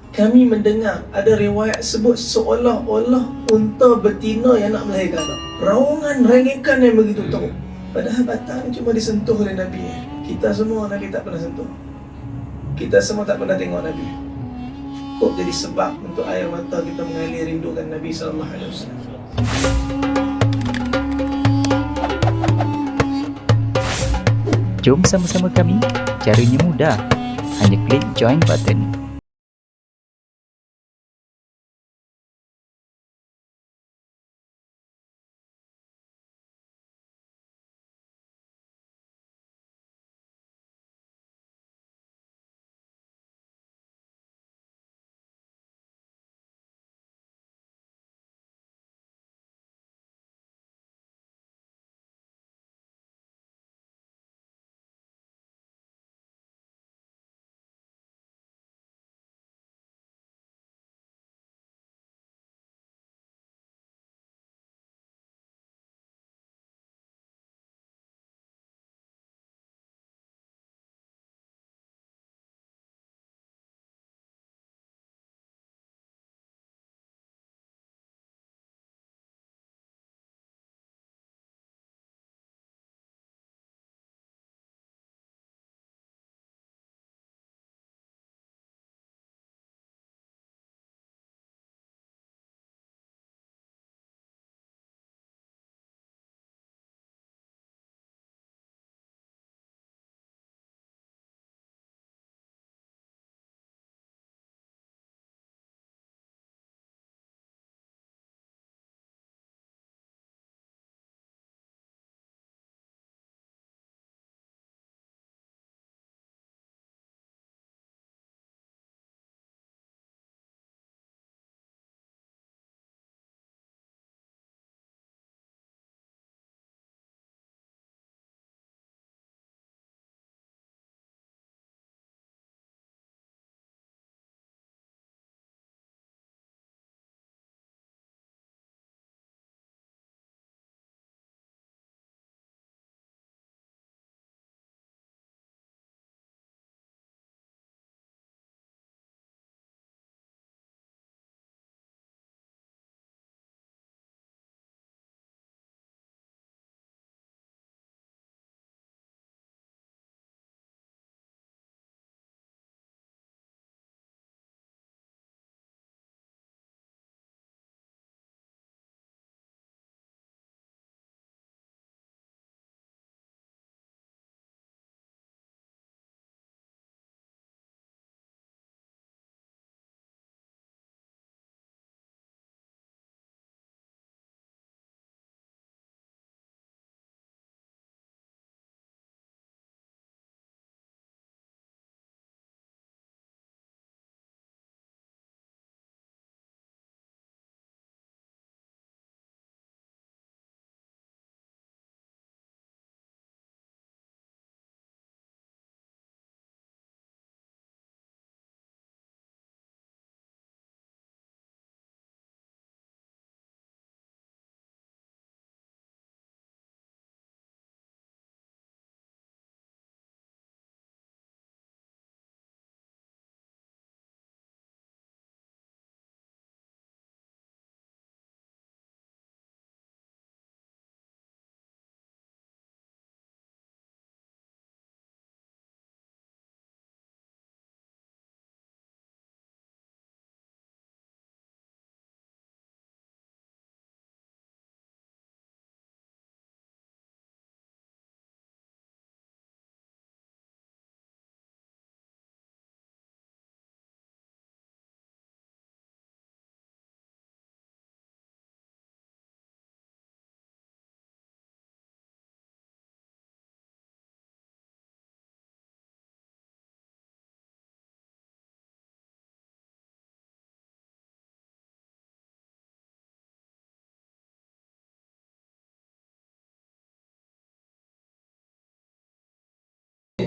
Kami mendengar ada riwayat sebut seolah-olah unta betina yang nak melahirkan anak. Raungan rengekan yang begitu teruk. Padahal batang cuma disentuh oleh Nabi. Kita semua Nabi tak pernah sentuh. Kita semua tak pernah tengok Nabi. Kok jadi sebab untuk air mata kita mengalir rindukan Nabi SAW. Jom sama-sama kami. Caranya mudah. Hanya klik join button.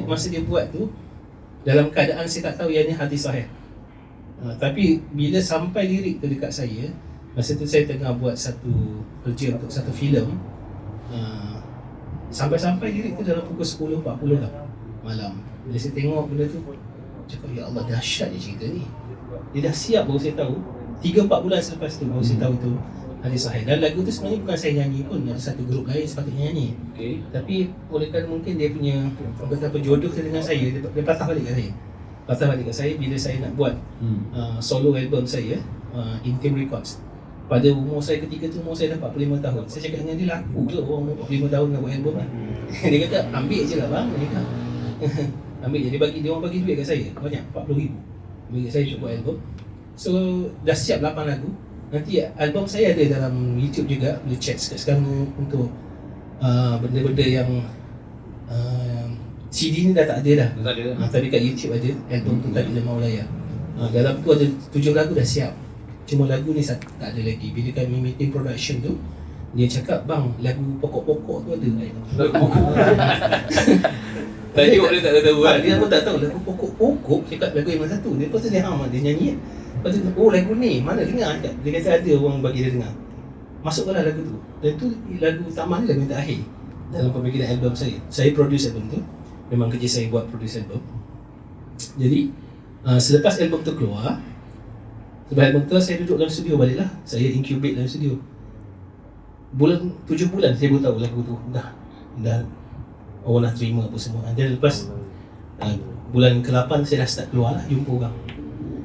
Masa dia buat tu, dalam keadaan saya tak tahu yang ni hadis sahih. Tapi bila sampai lirik tu dekat saya, masa tu saya tengah buat satu kerja untuk satu filem. Sampai-sampai lirik tu dalam pukul 10.40 lah malam. Bila saya tengok benda tu, cakap ya Allah, dahsyat je cerita ni. Dia dah siap baru saya tahu. 3-4 bulan selepas tu baru saya tahu tu hadis sahih. Dan lagu tu sebenarnya bukan saya nyanyi pun, ada satu grup lain sepatutnya nyanyi. Tapi oleh kerana mungkin dia punya betapa jodoh dia dengan saya, dia patah balik kat saya. Patah balik kat saya bila saya nak buat solo album saya, Intim Records. Pada umur saya ketika tu, umur saya dah 45 tahun. Saya cakap dengan dia, laku ke orang umur 45 tahun nak buat album ni? Dia kata, ambil je lah bang. Dia kata, ambil je. Dia orang bagi duit kat saya, banyak, 40,000. Ambil kat saya untuk buat album. So, dah siap 8 lagu. Nanti album saya ada dalam YouTube juga, boleh check sekarang untuk benda-benda yang CD ni dah tak ada dah. Tak ada. Tapi kat YouTube ada album tu tadi Lemah Ulaya. Dalam tu ada 7 lagu dah siap. Cuma lagu ni tak ada lagi. Bila kami meeting production tu, dia cakap, bang, lagu pokok-pokok tu ada. Tadi dia tak tahu kan. Dia pun tak tahu lagu pokok-pokok. Cakap lagu yang mana satu. Dia lepas tu dia nyanyi. Lepas tu, oh lagu ni, mana dengar? Dia kata ada orang bagi dia dengar. Masukkanlah lagu tu. Dan tu lagu taman ni lagu yang terakhir dalam pembikinan album saya. Saya produce album tu. Memang kerja saya buat produce album. Jadi selepas album tu keluar, saya duduk dalam studio balik lah. Saya incubate dalam studio. 7 bulan saya baru tahu lagu tu dah orang dah terima apa semua. Dan lepas bulan ke-8 saya dah start keluar lah, jumpa orang.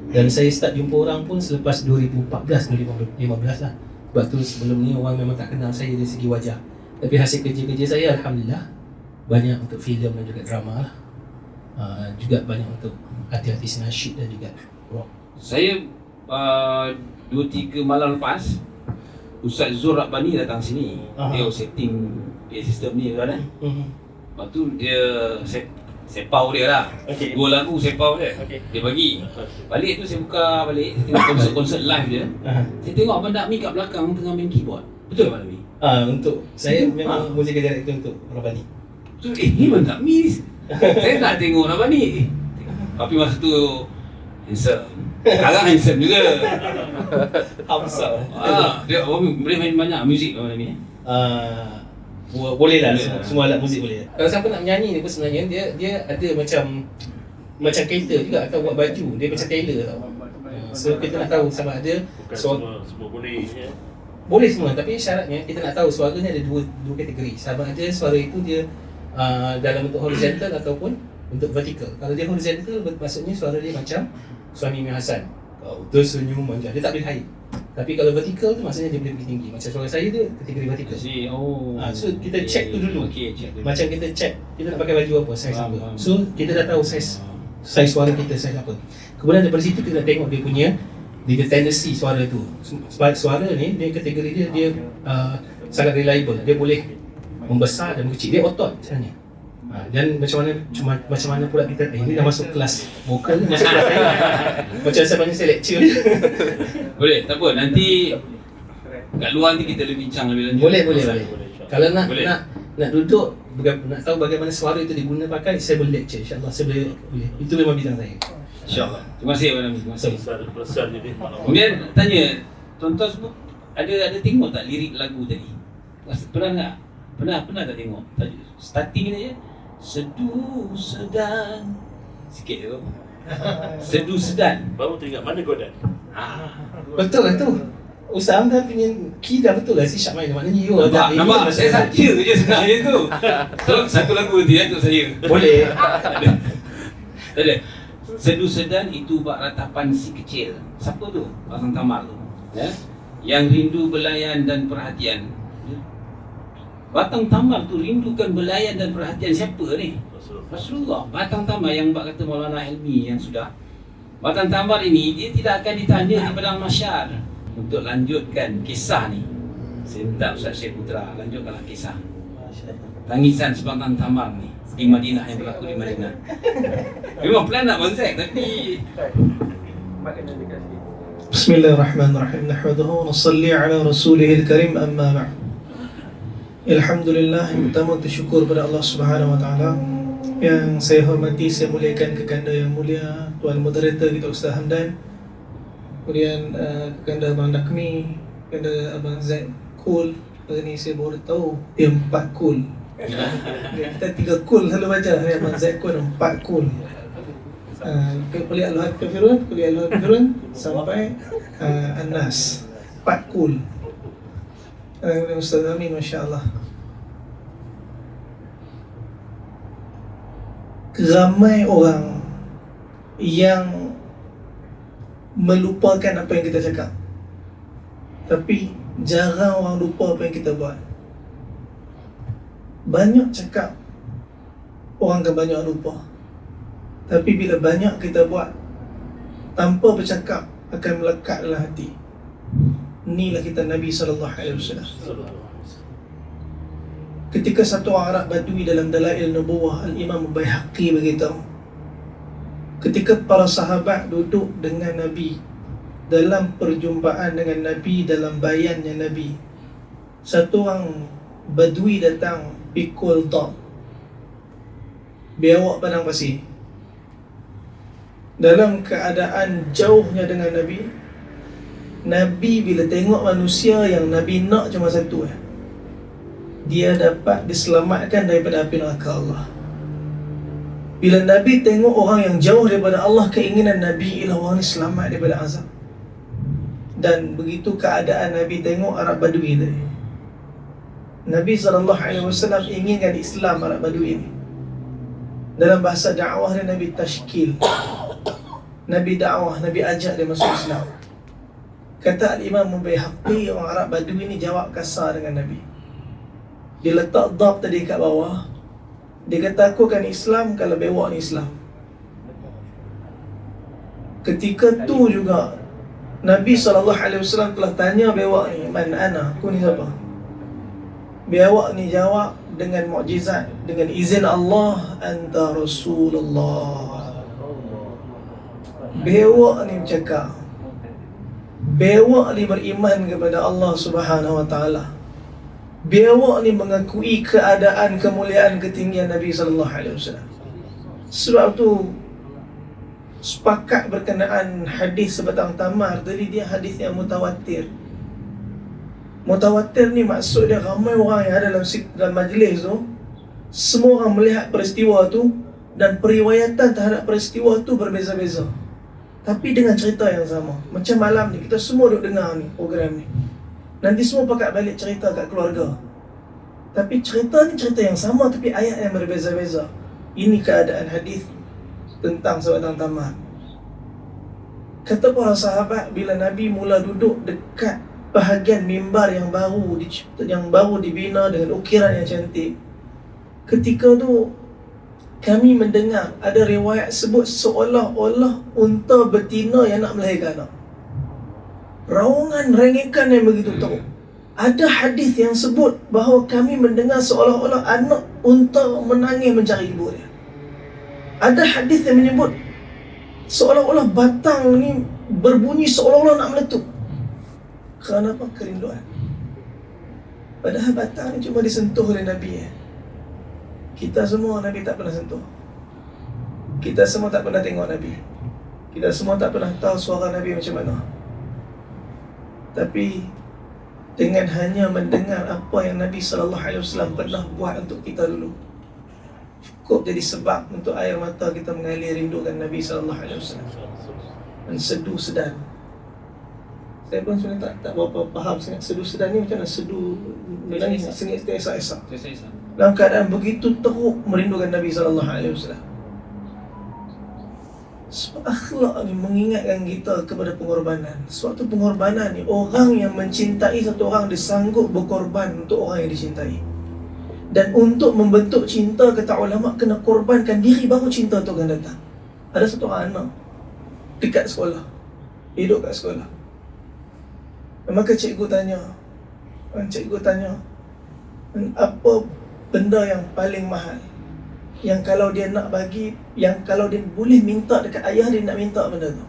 Dan saya start jumpa orang pun selepas 2014-2015 lah. Sebab tu sebelum ni orang memang tak kenal saya dari segi wajah. Tapi hasil kerja-kerja saya Alhamdulillah banyak untuk filem dan juga drama lah. Juga banyak untuk artis-artis nasyid dan juga rock. Saya 2-3 malam lepas Ustaz Zul Rabbani datang sini. Dia setting dia sistem ni kan. Lepas tu dia sepau dia lah. 2 lagu sepau dia. Dia bagi. Balik tu saya buka balik, saya tengok konsert live dia. Saya tengok Abang Dakmi kat belakang tengah main keyboard. Betul Abang Dakmi? Untuk saya memang musical director untuk Rabbani. So ni Abang Dakmi. Saya nak tengok Rabbani. Tapi masa tu handsome. Sekarang handsome juga. Hamsa. Dia boleh main banyak muzik Abang Dakmi. Boleh lah, semua alat muzik boleh. Kalau siapa nak menyanyi ni pun sebenarnya dia ada macam kereta juga atau buat baju, dia macam tailor tau. So kita nak tahu sama ada semua boleh ya. Boleh semua, tapi syaratnya kita nak tahu suara ni ada dua kategori. Sama ada suara itu dia dalam bentuk horizontal ataupun bentuk vertical. Kalau dia horizontal maksudnya suara dia macam Suami Mi Hasan. Kau tersenyum manja, dia tak boleh high. Tapi kalau vertical tu maksudnya dia boleh pergi tinggi. Macam suara saya dia kategori vertical. So kita check tu dulu. Check dulu. Macam kita check kita nak pakai baju apa, saiz apa. So kita dah tahu saiz suara kita saiz apa. Kemudian daripada situ kita nak tengok dia punya tendency suara tu. Sebab suara ni dia kategori dia sangat reliable. Dia boleh membesar dan mengecil. Dia otot sebenarnya. Dan macam mana pula kita ini dah masuk kelas vokal, masuk kelas lain. Macam sebenarnya saya lecture. Boleh, tak apa. Nanti kat luar nanti kita lebih bincang lebih lanjut. Boleh. Kalau Boleh. nak duduk nak tahu bagaimana suara itu diguna pakai, saya boleh lecture insya-Allah. Saya boleh. Itu memang bidang saya. Insya-Allah. Terima kasih Abang Ami. Terima kasih. Besar jadi. Kemudian tanya, tuan-tuan semua ada tengok tak lirik lagu tadi? Pernah tak? Pernah tak tengok? Starting ni je. Sedu sedan. Sikit tu. Sedu sedan. Baru teringat mana Godan? Betul lah tu. Usam dah punya key dah betul lah si Syak main. Maknanya you Nampak? Saya saja je sebenarnya tu. Satu lagu nanti untuk saya. boleh. Tak ada. Sedu sedan itu bak ratapan si kecil. Siapa tu? Abang Tamar tu. Ya? Yang rindu belayan dan perhatian. Batang Tamar tu rindukan belayan dan perhatian siapa ni? Rasulullah. Batang Tamar yang bak kata Maulana Ilmi yang sudah. Batang Tamar ini dia tidak akan ditanya di padang mahsyar. Untuk lanjutkan kisah ni, saya minta Ustaz Syekh Putra lanjutkanlah kisah tangisan sebatang tamar ni di Madinah yang berlaku di Madinah. Memang plan nak bonsai tapi Bismillahirrahmanirrahim. Nahmaduhu wa nusalli ala rasulihil karim amma ba'd. Alhamdulillah, yang pertama bersyukur kepada Allah Subhanahu wa taala. Yang saya hormati, saya muliakan kekanda yang mulia Tuan Moderator kita Ustaz Hamdan. Kemudian kekanda Abang Dakmi, kekanda Abang Zaid Cool. Hari ni saya baru tahu dia 4 cool. Kita 3 cool selalu baca. Hari Abang Zaid Cool 4 cool. Kulit Al-Had Kafirun sampai An-Nas. 4 kul. Ustaz Amin, Masya Allah. Ramai orang yang melupakan apa yang kita cakap, tapi jarang orang lupa apa yang kita buat. Banyak cakap, orang akan banyak lupa. Tapi bila banyak kita buat tanpa bercakap, akan melekat dalam hati. Inilah kita Nabi SAW. Ketika satu orang Arab Badui dalam Dalail Nubuwah, Al-Imam Baihaqi beritahu, ketika para sahabat duduk dengan Nabi dalam perjumpaan dengan Nabi, dalam bayannya Nabi, satu orang Badui datang pikul dam, biawak padang pasir. Dalam keadaan jauhnya dengan Nabi, Nabi bila tengok manusia yang Nabi nak cuma satu, dia dapat diselamatkan daripada api neraka Allah. Bila Nabi tengok orang yang jauh daripada Allah, keinginan Nabi ialah orang ni selamat daripada azab. Dan begitu keadaan Nabi tengok Arab Badui tadi, Nabi SAW inginkan Islam Arab Badui ini. Dalam bahasa dakwah dia, Nabi tashkil, Nabi dakwah, Nabi ajak dia masuk Islam. Kata Al-Imam Baihaqi, orang Arab Badui ini jawab kasar dengan Nabi. Dia letak dab tadi kat bawah. Dia kata, aku akan Islam kalau bewak ni Islam. Ketika tu juga Nabi SAW telah tanya bewak ni, man ana, aku ni siapa? Bewak ni jawab dengan mukjizat, dengan izin Allah, anta Rasulullah. Bewak ni bercakap, bewak ni beriman kepada Allah Subhanahu Wa Taala. Bewak ni mengakui keadaan, kemuliaan, ketinggian Nabi SAW. Sebab tu sepakat berkenaan hadis sebatang tamar tadi, dia hadis yang mutawatir. Mutawatir ni maksud dia ramai orang yang ada dalam majlis tu, semua orang melihat peristiwa tu, dan periwayatan terhadap peristiwa tu berbeza-beza, tapi dengan cerita yang sama. Macam malam ni kita semua duduk dengar ni program ni, nanti semua pakat balik cerita kat keluarga, tapi cerita ni cerita yang sama, tapi ayat yang berbeza-beza. Ini keadaan hadis tentang sebatang tamar. Kata para sahabat, bila Nabi mula duduk dekat bahagian mimbar yang baru dibina dengan ukiran yang cantik, ketika tu kami mendengar ada riwayat sebut seolah-olah unta betina yang nak melahirkan anak. Raungan rengekan yang begitu teruk. Ada hadis yang sebut bahawa kami mendengar seolah-olah anak unta menangis mencari ibu dia. Ada hadis yang menyebut seolah-olah batang ni berbunyi seolah-olah nak meletup. Kenapa? Kerinduan. Padahal batang ni cuma disentuh oleh Nabi. Kita semua Nabi tak pernah sentuh. Kita semua tak pernah tengok Nabi. Kita semua tak pernah tahu suara Nabi macam mana. Tapi dengan hanya mendengar apa yang Nabi SAW pernah buat untuk kita dulu, cukup jadi sebab untuk air mata kita mengalir rindukan Nabi SAW. Dan sedu sedan. Saya pun sebenarnya tak berapa faham sangat sedu sedan ni macam mana. Sedu menangis sengit esak-esak. Dalam keadaan begitu teruk merindukan Nabi SAW. Sebab akhlak ni mengingatkan kita kepada pengorbanan. Sebab tu pengorbanan ni, orang yang mencintai satu orang, dia sanggup berkorban untuk orang yang dicintai. Dan untuk membentuk cinta, kata ulama, kena korbankan diri baru cinta tu akan datang. Ada satu orang anak dekat sekolah, hidup kat sekolah. Maka cikgu tanya, apa benda yang paling mahal, yang kalau dia nak bagi, yang kalau dia boleh minta dekat ayah dia, nak minta benda tu.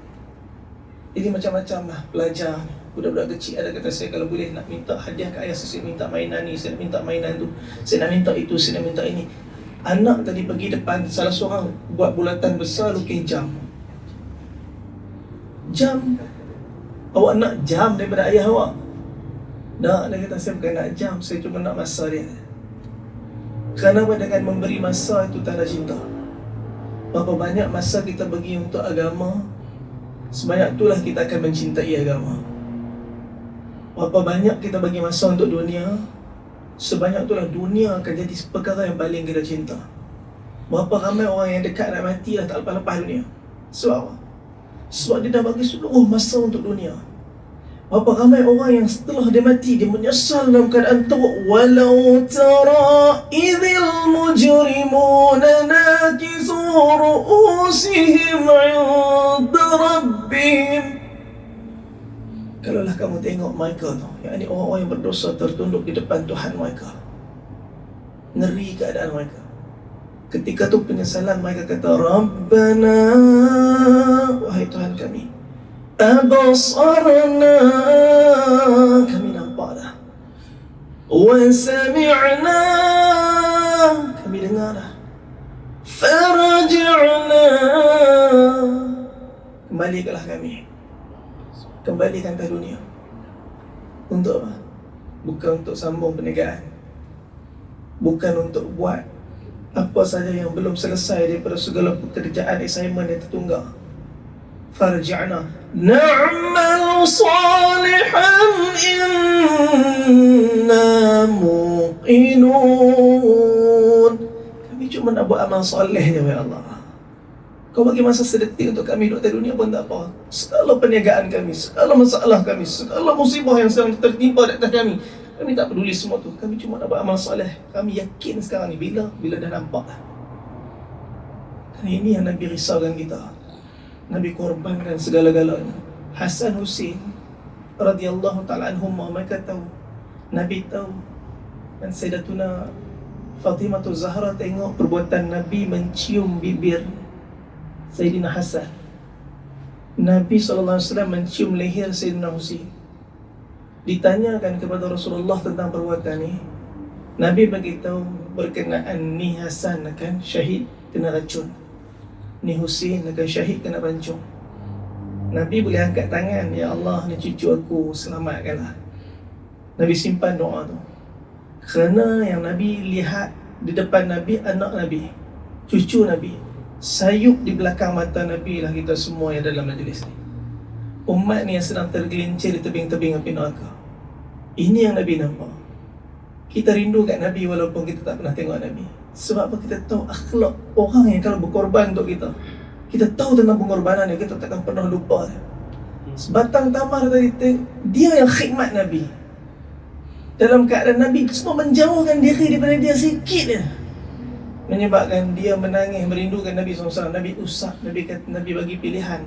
Jadi macam-macam lah pelajar, budak-budak kecil ada kata, saya kalau boleh nak minta hadiah kat ayah, saya minta mainan ni, saya nak minta mainan tu, saya nak minta itu, saya nak minta ini. Anak tadi pergi depan salah seorang buat bulatan besar lukis jam. Jam? Awak nak jam daripada ayah awak? Tak, dia kata, saya bukan nak jam, saya cuma nak masa dia. Kerana dengan memberi masa itu tanda cinta. Berapa banyak masa kita bagi untuk agama, sebanyak itulah kita akan mencintai agama. Berapa banyak kita bagi masa untuk dunia, sebanyak itulah dunia akan jadi perkara yang paling kita cinta. Berapa ramai orang yang dekat nak mati dah tak lepas-lepas dunia. Sebab apa? Sebab dia dah bagi seluruh masa untuk dunia. Berapa ramai orang yang setelah dia mati, dia menyesal dalam keadaan teruk. Walau tara idhil mujrimuna nakisu ru'usihim 'inda rabbihim. Kalaulah kamu tengok mereka tu, yang ini orang-orang yang berdosa tertunduk di depan Tuhan mereka, ngeri keadaan mereka. Ketika tu penyesalan mereka kata, Rabbana, wahai Tuhan kami, abasarna, kami nampak dah, wa sami'na, kami dengar dah, faraj'na, kembalikanlah kami, kembalikan ke dunia. Untuk apa? Bukan untuk sambung perniagaan, bukan untuk buat apa saja yang belum selesai daripada segala pekerjaan assignment yang tertunggak. Farji'na na'mal salihan inna muqinun. Kami cuma nak buat amal soleh je, ya Allah. Kau bagi masa sedetik untuk kami duduk di dunia pun tak apa. Segala perniagaan kami, segala masalah kami, segala musibah yang sedang tertimpa di atas kami, kami tak peduli semua tu. Kami cuma nak buat amal soleh. Kami yakin sekarang ni, bila dah nampak dah. Dan ini yang Nabi risaukan kita. Nabi korbankan segala-galanya. Hasan Hussein radhiyallahu ta'ala anhum, mereka tahu, Nabi tahu. Dan Sayyidatuna Fatimah Zahra tengok perbuatan Nabi mencium bibir Sayyidina Hasan. Nabi SAW mencium leher Sayyidina Hussein. Ditanyakan kepada Rasulullah tentang perbuatan ni, Nabi beritahu berkenaan ni Hasan akan syahid kena racun, ni Hussein akan syahid kena rancung. Nabi boleh angkat tangan, ya Allah, ni cucu aku, selamatkanlah. Nabi simpan doa tu. Kerana yang Nabi lihat di depan Nabi, anak Nabi, cucu Nabi, sayup di belakang mata Nabi lah kita semua yang dalam majlis ni. Umat ni yang sedang tergelincir di tebing-tebing api neraka. Ini yang Nabi nampak. Kita rindu kat Nabi walaupun kita tak pernah tengok Nabi. Sebab apa? Kita tahu akhlak orang yang kalau berkorban untuk kita. Kita tahu tentang pengorbanan dia, kita takkan pernah lupa dia. Sebatang tamar tadi, dia yang khidmat Nabi. Dalam keadaan Nabi semua menjauhkan diri daripada dia sikit dia, menyebabkan dia menangis merindukan Nabi SAW. Nabi usah, Nabi kata, Nabi bagi pilihan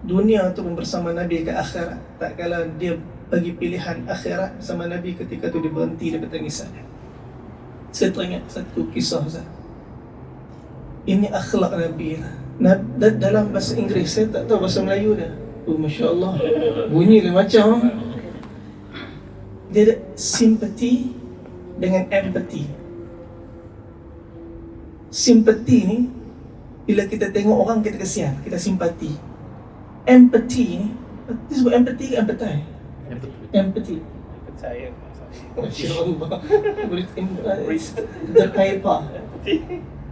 dunia tu bersama Nabi ke akhirat. Tak kala dia bagi pilihan akhirat sama Nabi, ketika tu dia berhenti daripada tangisan. Saya teringat satu kisah Ustaz. Ini akhlak Nabi lah. Dalam bahasa Inggeris, saya tak tahu bahasa Melayu dia. Masya Allah, bunyi dia macam, dia ada simpati dengan empathy. Simpati ni, bila kita tengok orang kita kesian, kita simpati. Empathy ni, dia sebut empathy ke empathy? Empathy. Masya Allah. The paper.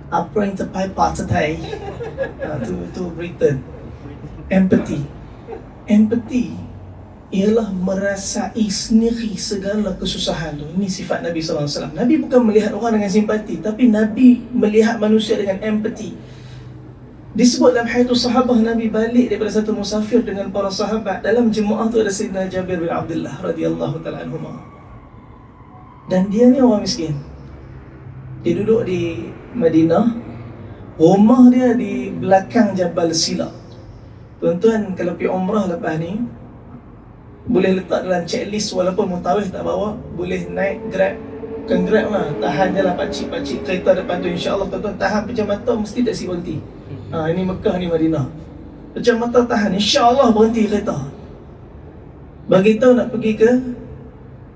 Apa yang the paper today? Tu Britain. Empathy. Empathy ialah merasai sendiri segala kesusahan tu. Ini sifat Nabi SAW. Nabi bukan melihat orang dengan simpati, tapi Nabi melihat manusia dengan empathy. Disebut dalam Hayatus Sahabah, Nabi balik daripada satu musafir dengan para sahabat. Dalam jemaah tu ada Sayyidina Jabir bin Abdullah radhiyallahu ta'ala anhuma. Dan dia ni orang miskin. Dia duduk di Madinah. Rumah dia di belakang Jabal Sila. Tuan-tuan kalau pergi umrah lepas ni, boleh letak dalam checklist, walaupun mutawif tak bawa, boleh naik Grab. Bukan Grab lah, tahan je lah pakcik-pakcik kereta depan tu. InsyaAllah tuan-tuan tahan pejam mata, mesti taksi berhenti. Ini Mekah ni Madinah. Pejam mata tahan, InsyaAllah berhenti kereta. Bagitahu nak pergi ke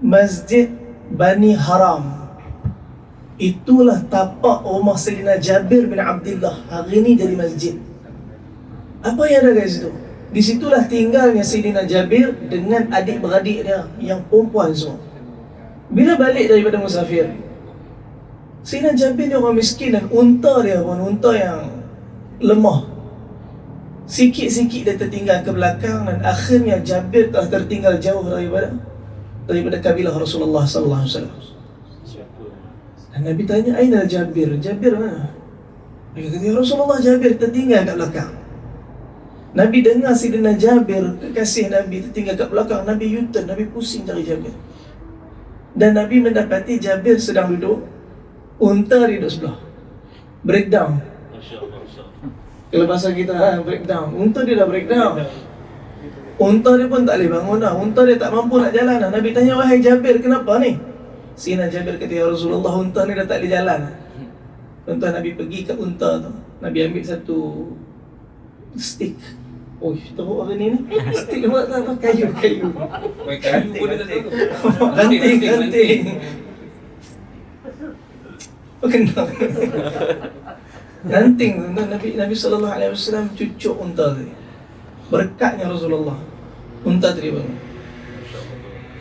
Masjid Bani Haram. Itulah tapak rumah Sayyidina Jabir bin Abdullah. Hari ni jadi masjid. Apa yang ada kat situ? Di situlah tinggalnya Sayyidina Jabir dengan adik-beradik dia yang perempuan semua. Bila balik daripada musafir, Sayyidina Jabir dia orang miskin, dan unta dia pun unta yang lemah. Sikit-sikit dia tertinggal ke belakang dan akhirnya Jabir telah tertinggal jauh daripada kabilah Rasulullah sallallahu alaihi wasallam. Dan Nabi tanya, "Aina Jabir? Jabir mana?" Dia kata, "Ya Rasulullah, Jabir tertinggal kat belakang." Nabi dengar Sidina Jabir, kekasih Nabi, tertinggal kat belakang. Nabi U-turn, Nabi pusing cari Jabir. Dan Nabi mendapati Jabir sedang duduk, unta dia duduk sebelah. Breakdown. Masya Allah. Kalau bahasa kita, breakdown. Unta dia dah breakdown. Unta dia pun tak boleh bangun dah. Unta dia tak mampu nak jalan dah. Nabi tanya, "Wahai Jabir, kenapa ni?" Sidina Jabir kata, "Ya Rasulullah, unta ni dah tak boleh jalan." Tuan-tuan, Nabi pergi ke unta tu. Nabi ambil satu stick. Oh, teruk apa ni? Stick buat apa? Kayu. Kayu pun ada tu. Ranting. Oh, kena. Ranting tuan-tuan. Nabi sallallahu alaihi wasallam cucuk unta tadi. Berkatnya Rasulullah. Unta tadi bangun.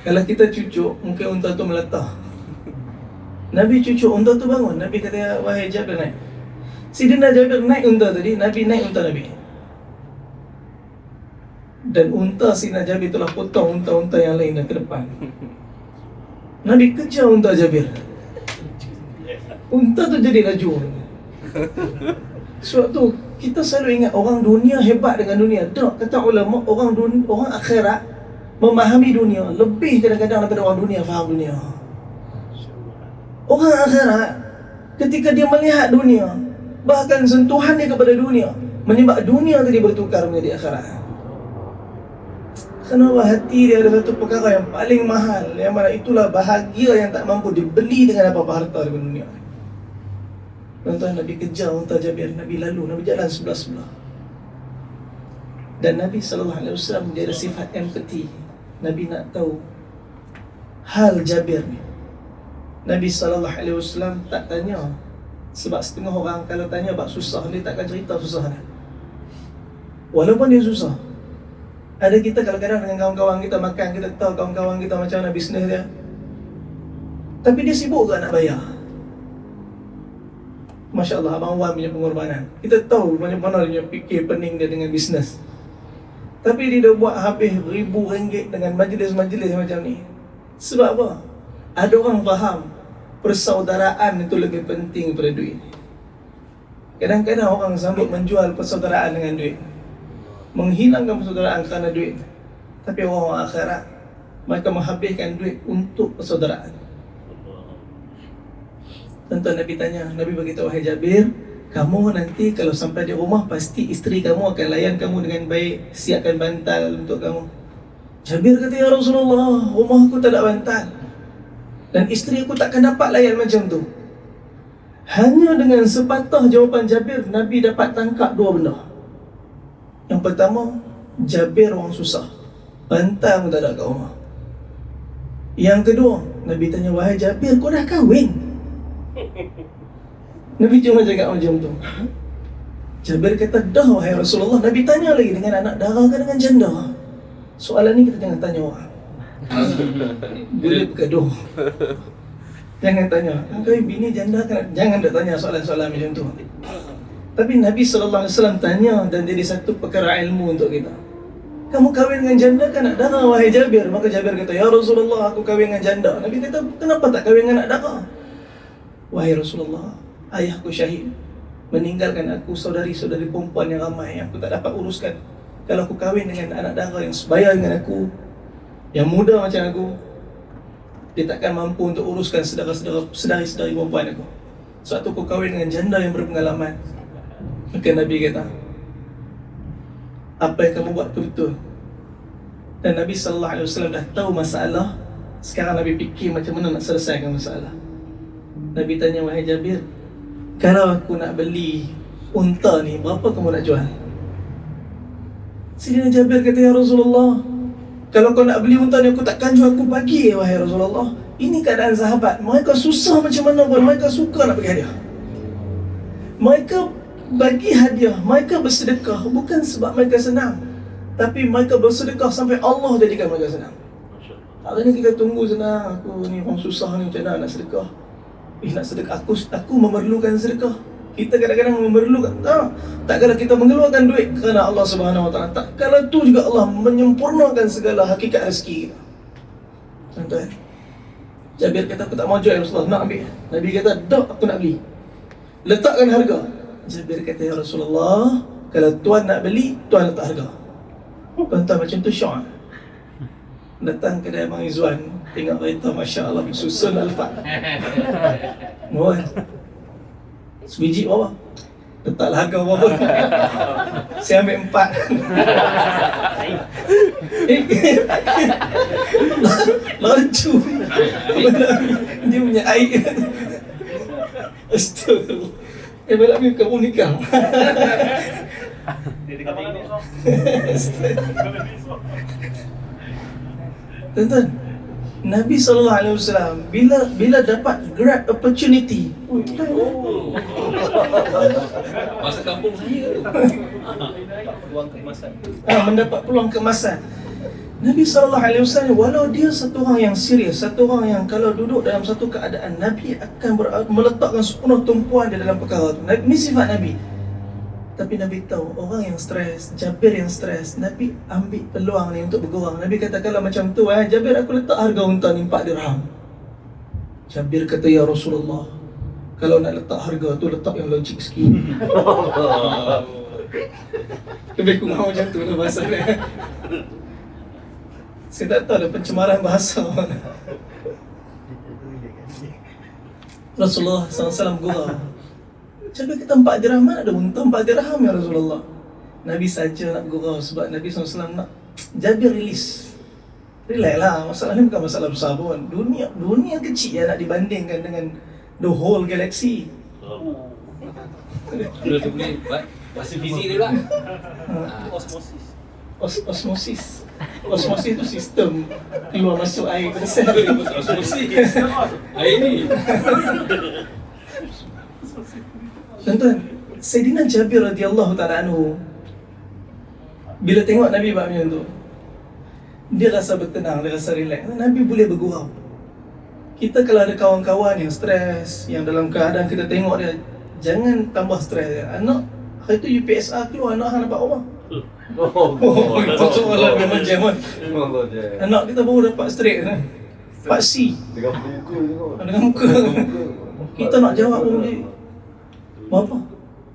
Kalau kita cucuk, mungkin unta tu meletah. Nabi cucuk unta tu bangun. Nabi kata, "Wahai Jabir, naik." Sidina Jabir naik unta tadi. Nabi naik unta Nabi. Dan unta Sidina Jabir telah potong unta-unta yang lain dan ke depan. Nabi kejar unta Jabir. Unta tu jadi laju. Sebab tu kita selalu ingat orang dunia hebat dengan dunia. Tak, kata ulama, orang akhirat memahami dunia lebih kadang-kadang daripada orang dunia faham dunia. Orang akhirat ketika dia melihat dunia, bahkan sentuhan dia kepada dunia, menyebab dunia tadi bertukar menjadi akhirat. Kenapa hati dia ada satu perkara yang paling mahal, yang mana itulah bahagia yang tak mampu dibeli dengan apa-apa harta di dunia. Tuan-tuan, Nabi kejar unta Jabir. Nabi lalu, Nabi jalan sebelah-sebelah. Dan Nabi SAW dia ada sifat empathy. Nabi nak tahu hal Jabir ni. Nabi SAW tak tanya. Sebab setengah orang kalau tanya bab susah, dia takkan cerita susah dia. Walaupun dia susah. Ada kita kadang-kadang dengan kawan-kawan kita makan, kita tahu kawan-kawan kita macam mana bisnes dia, tapi dia sibuk ke nak bayar. Masya Allah, Abang Wan punya pengorbanan. Kita tahu macam mana dia fikir pening dia dengan bisnes. Tapi dia dah buat habis RM1,000 dengan majlis-majlis macam ni. Sebab apa? Ada orang faham persaudaraan itu lebih penting daripada duit. Kadang-kadang orang sambut menjual persaudaraan dengan duit, menghilangkan persaudaraan kerana duit. Tapi orang akhirat, mereka menghabiskan duit untuk persaudaraan. Tuan-tuan, Nabi tanya, Nabi beritahu, "Wahai Jabir, kamu nanti kalau sampai di rumah, pasti isteri kamu akan layan kamu dengan baik, siapkan bantal untuk kamu." Jabir kata, "Ya Rasulullah, rumah aku tak ada bantal, dan isteri aku takkan dapat layan macam tu." Hanya dengan sepatah jawapan Jabir, Nabi dapat tangkap dua benda. Yang pertama, Jabir orang susah, bantal pun tak ada kat rumah. Yang kedua, Nabi tanya, "Wahai Jabir, kau dah kahwin?" Nabi cuma cakap macam tu. Jabir kata, "Dah wahai Rasulullah." Nabi tanya lagi, "Dengan anak dara ke dengan janda?" Soalan ni kita jangan tanya orang. Boleh bergaduh. Jangan tanya, "Kau bini janda kan?" Jangan tak tanya soalan-soalan macam tu. Tapi Nabi SAW tanya, dan jadi satu perkara ilmu untuk kita. "Kamu kahwin dengan janda kan anak dara wahai Jabir?" Maka Jabir kata, "Ya Rasulullah, aku kahwin dengan janda." Nabi kata, "Kenapa tak kahwin dengan anak dara?" "Wahai Rasulullah, ayahku syahid, meninggalkan aku saudari-saudari perempuan yang ramai yang aku tak dapat uruskan. Kalau aku kahwin dengan anak dara yang sebaya dengan aku, yang muda macam aku, dia takkan mampu untuk uruskan saudari-saudari perempuan aku. Sebab tu aku kahwin dengan janda yang berpengalaman." Maka Nabi kata, "Apa yang kamu buat tu betul." Dan Nabi SAW dah tahu masalah. Sekarang Nabi fikir macam mana nak selesaikan masalah. Nabi tanya, "Wahai Jabir, kalau aku nak beli unta ni, berapa kamu nak jual?" Sidina Jabir kata, "Ya Rasulullah, kalau kau nak beli unta ni, aku takkan jual, aku bagi wahai Rasulullah. Ini keadaan sahabat, mereka susah macam mana pun, mereka suka nak bagi hadiah. Mereka bagi hadiah, mereka bersedekah bukan sebab mereka senang, tapi mereka bersedekah sampai Allah jadikan mereka senang. Hari ni kita tunggu senang, aku ni orang susah ni, macam mana nak sedekah? Nak sedekah, aku memerlukan sedekah. Kita kadang-kadang memerlukan tak kala kita mengeluarkan duit kerana Allah Subhanahu Wa Taala, tak kala tu juga Allah menyempurnakan segala hakikat rezeki kita. Tuan-tuan, Jabir kata, aku tak mau jual ya Rasulullah, nak ambil. Nabi kata, dak, aku nak beli. Letakkan harga. Jabir kata, ya Rasulullah, kalau tuan nak beli, tuan letak harga. Tuan-tuan, macam tu syok. Datang kedai Abang Izzuan, tengok kereta, Masya Allah, susun Alphard. Mohon sebiji berapa? Letaklah harga berapa? Saya ambil 4. Laju. Dia punya air. Astagfirullah. Balak ni kamu nikah. Tuan-tuan, Nabi SAW bila dapat grab opportunity, Masa kampung saya tu. mendapat peluang keemasan. Nabi SAW, walau dia satu orang yang serius, satu orang yang kalau duduk dalam satu keadaan, Nabi akan meletakkan sepenuh tumpuan di dalam perkara itu. Ini sifat Nabi. Tapi Nabi tahu orang yang stres, Jabir yang stres, Nabi ambil peluang ni untuk bergurau. Nabi kata, kalau macam tu, Jabir, aku letak harga unta ni 4 dirham. Jabir kata, ya Rasulullah, kalau nak letak harga tu, letak yang logik sikit. Lebih kurang macam tu lah bahasa dia. Saya tak tahu ada pencemaran bahasa. Rasulullah SAW gurau. Jabir kata, 4 dirham, mana ada unta 4 dirham ya Rasulullah. Nabi saja nak gurau sebab Nabi SAW nak Jabir release. Relax lah, masalah ni bukan masalah besar pun. Dunia kecil yang nak dibandingkan dengan the whole galaxy. Dulu tu boleh buat bahasa fizik dia pula. Osmosis. Osmosis tu sistem keluar masuk air pada sel. Osmosis. Air ni. Tuan-tuan, Sayyidina Jabir radhiyallahu ta'ala anhu, bila tengok Nabi buat macam tu, dia rasa bertenang, dia rasa relax. Nabi boleh bergurau. Kita kalau ada kawan-kawan yang stres, yang dalam keadaan kita tengok dia, jangan tambah stres dia. Anak, hari tu UPSR keluar, anak hang dapat rumah. Itu soalan memang jaman. Anak kita baru dapat straight kan? Pak C dengan muka. Kita nak jawab pun dia, bapa,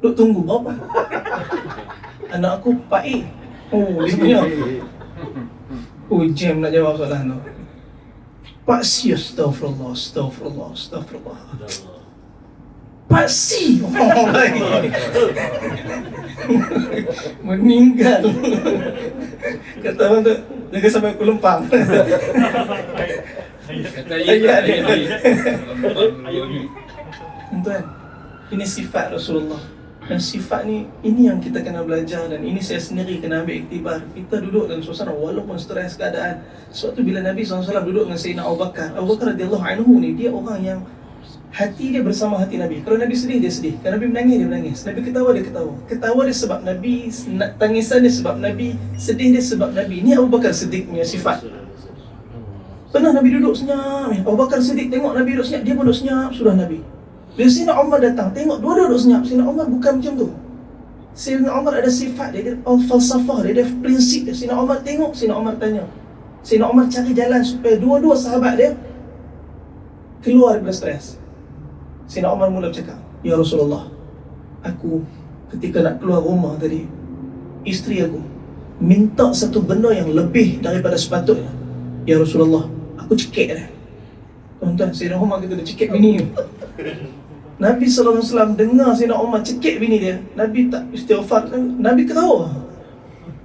duk tunggu bapa. Anak aku Pak A. Oh, dia punya. Oh, jam nak jawab soalan tu. Pak C, astagfirullah. Pak C. Oh, meninggal. Kata orang tu, jaga sampai aku lempang. Kata Ayat dia. ayat. Tuan, ini sifat Rasulullah. Dan sifat ni, ini yang kita kena belajar. Dan ini saya sendiri kena ambil iktibar. Kita duduk dalam suasana walaupun stres keadaan. Sebab tu bila Nabi SAW duduk dengan Sayyidina Abu Bakar, Abu Bakar radhiyallahu anhu ni, dia orang yang hati dia bersama hati Nabi. Kalau Nabi sedih, dia sedih. Kalau Nabi menangis, dia menangis. Nabi ketawa, dia ketawa. Ketawa dia sebab Nabi, tangisan dia sebab Nabi, sedih dia sebab Nabi. Ini Abu Bakar Siddiq punya sifat. Pernah Nabi duduk senyap, Abu Bakar Siddiq tengok Nabi duduk senyap, dia pun duduk senyap, sudah Nabi. Bila Sayyidina Umar datang, tengok dua-dua duduk senyap. Sayyidina Umar bukan macam tu. Sayyidina Umar ada sifat dia, falsafah dia, ada prinsip dia. Sayyidina Umar tengok, Sayyidina Umar tanya. Sayyidina Umar cari jalan supaya dua-dua sahabat dia keluar daripada stres. Sayyidina Umar mula bercakap, ya Rasulullah, aku ketika nak keluar rumah tadi, isteri aku minta satu benda yang lebih daripada sepatutnya. Ya Rasulullah, aku cekik dia. Tuan-tuan, Sayyidina Umar kata dia cekik bini dia. Nabi SAW dengar Sayyidina Umar cekik bini dia, Nabi tak istighfar, Nabi ketawa.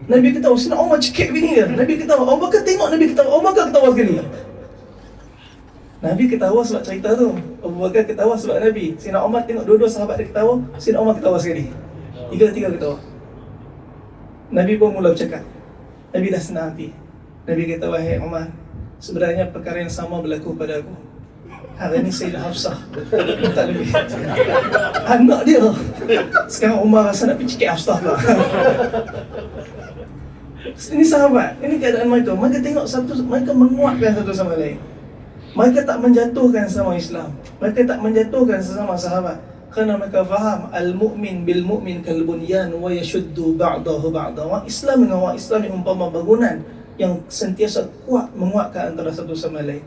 Nabi ketawa, Sayyidina Umar cekik bini dia, Nabi ketawa. Abu Bakar tengok Nabi ketawa, Abu Bakar ketawa sekali. Nabi ketawa sebab cerita tu, Abu Bakar ketawa sebab Nabi. Sayyidina Umar tengok dua-dua sahabat dia ketawa, Sayyidina Umar ketawa sekali. Tiga-tiga ketawa. Nabi pun mula bercakap. Nabi dah senang hati. Nabi kata, wahai Umar, sebenarnya perkara yang sama berlaku pada aku. Hari ni Sayyidah Hafsah, tak lebih. Anak dia. Sekarang Umar rasa nak pergi cekik Hafsah pula. Ini sahabat, ini keadaan mereka. Mereka tengok mereka menguatkan satu sama lain. Mereka tak menjatuhkan sama Islam. Mereka tak menjatuhkan sesama sahabat. Kerana mereka faham al-mu'min bil-mu'min kal-bunyan wa yashuddu ba'dahu ba'da. Orang Islam dengan orang Islam yang umpama bangunan yang sentiasa kuat menguatkan antara satu sama lain.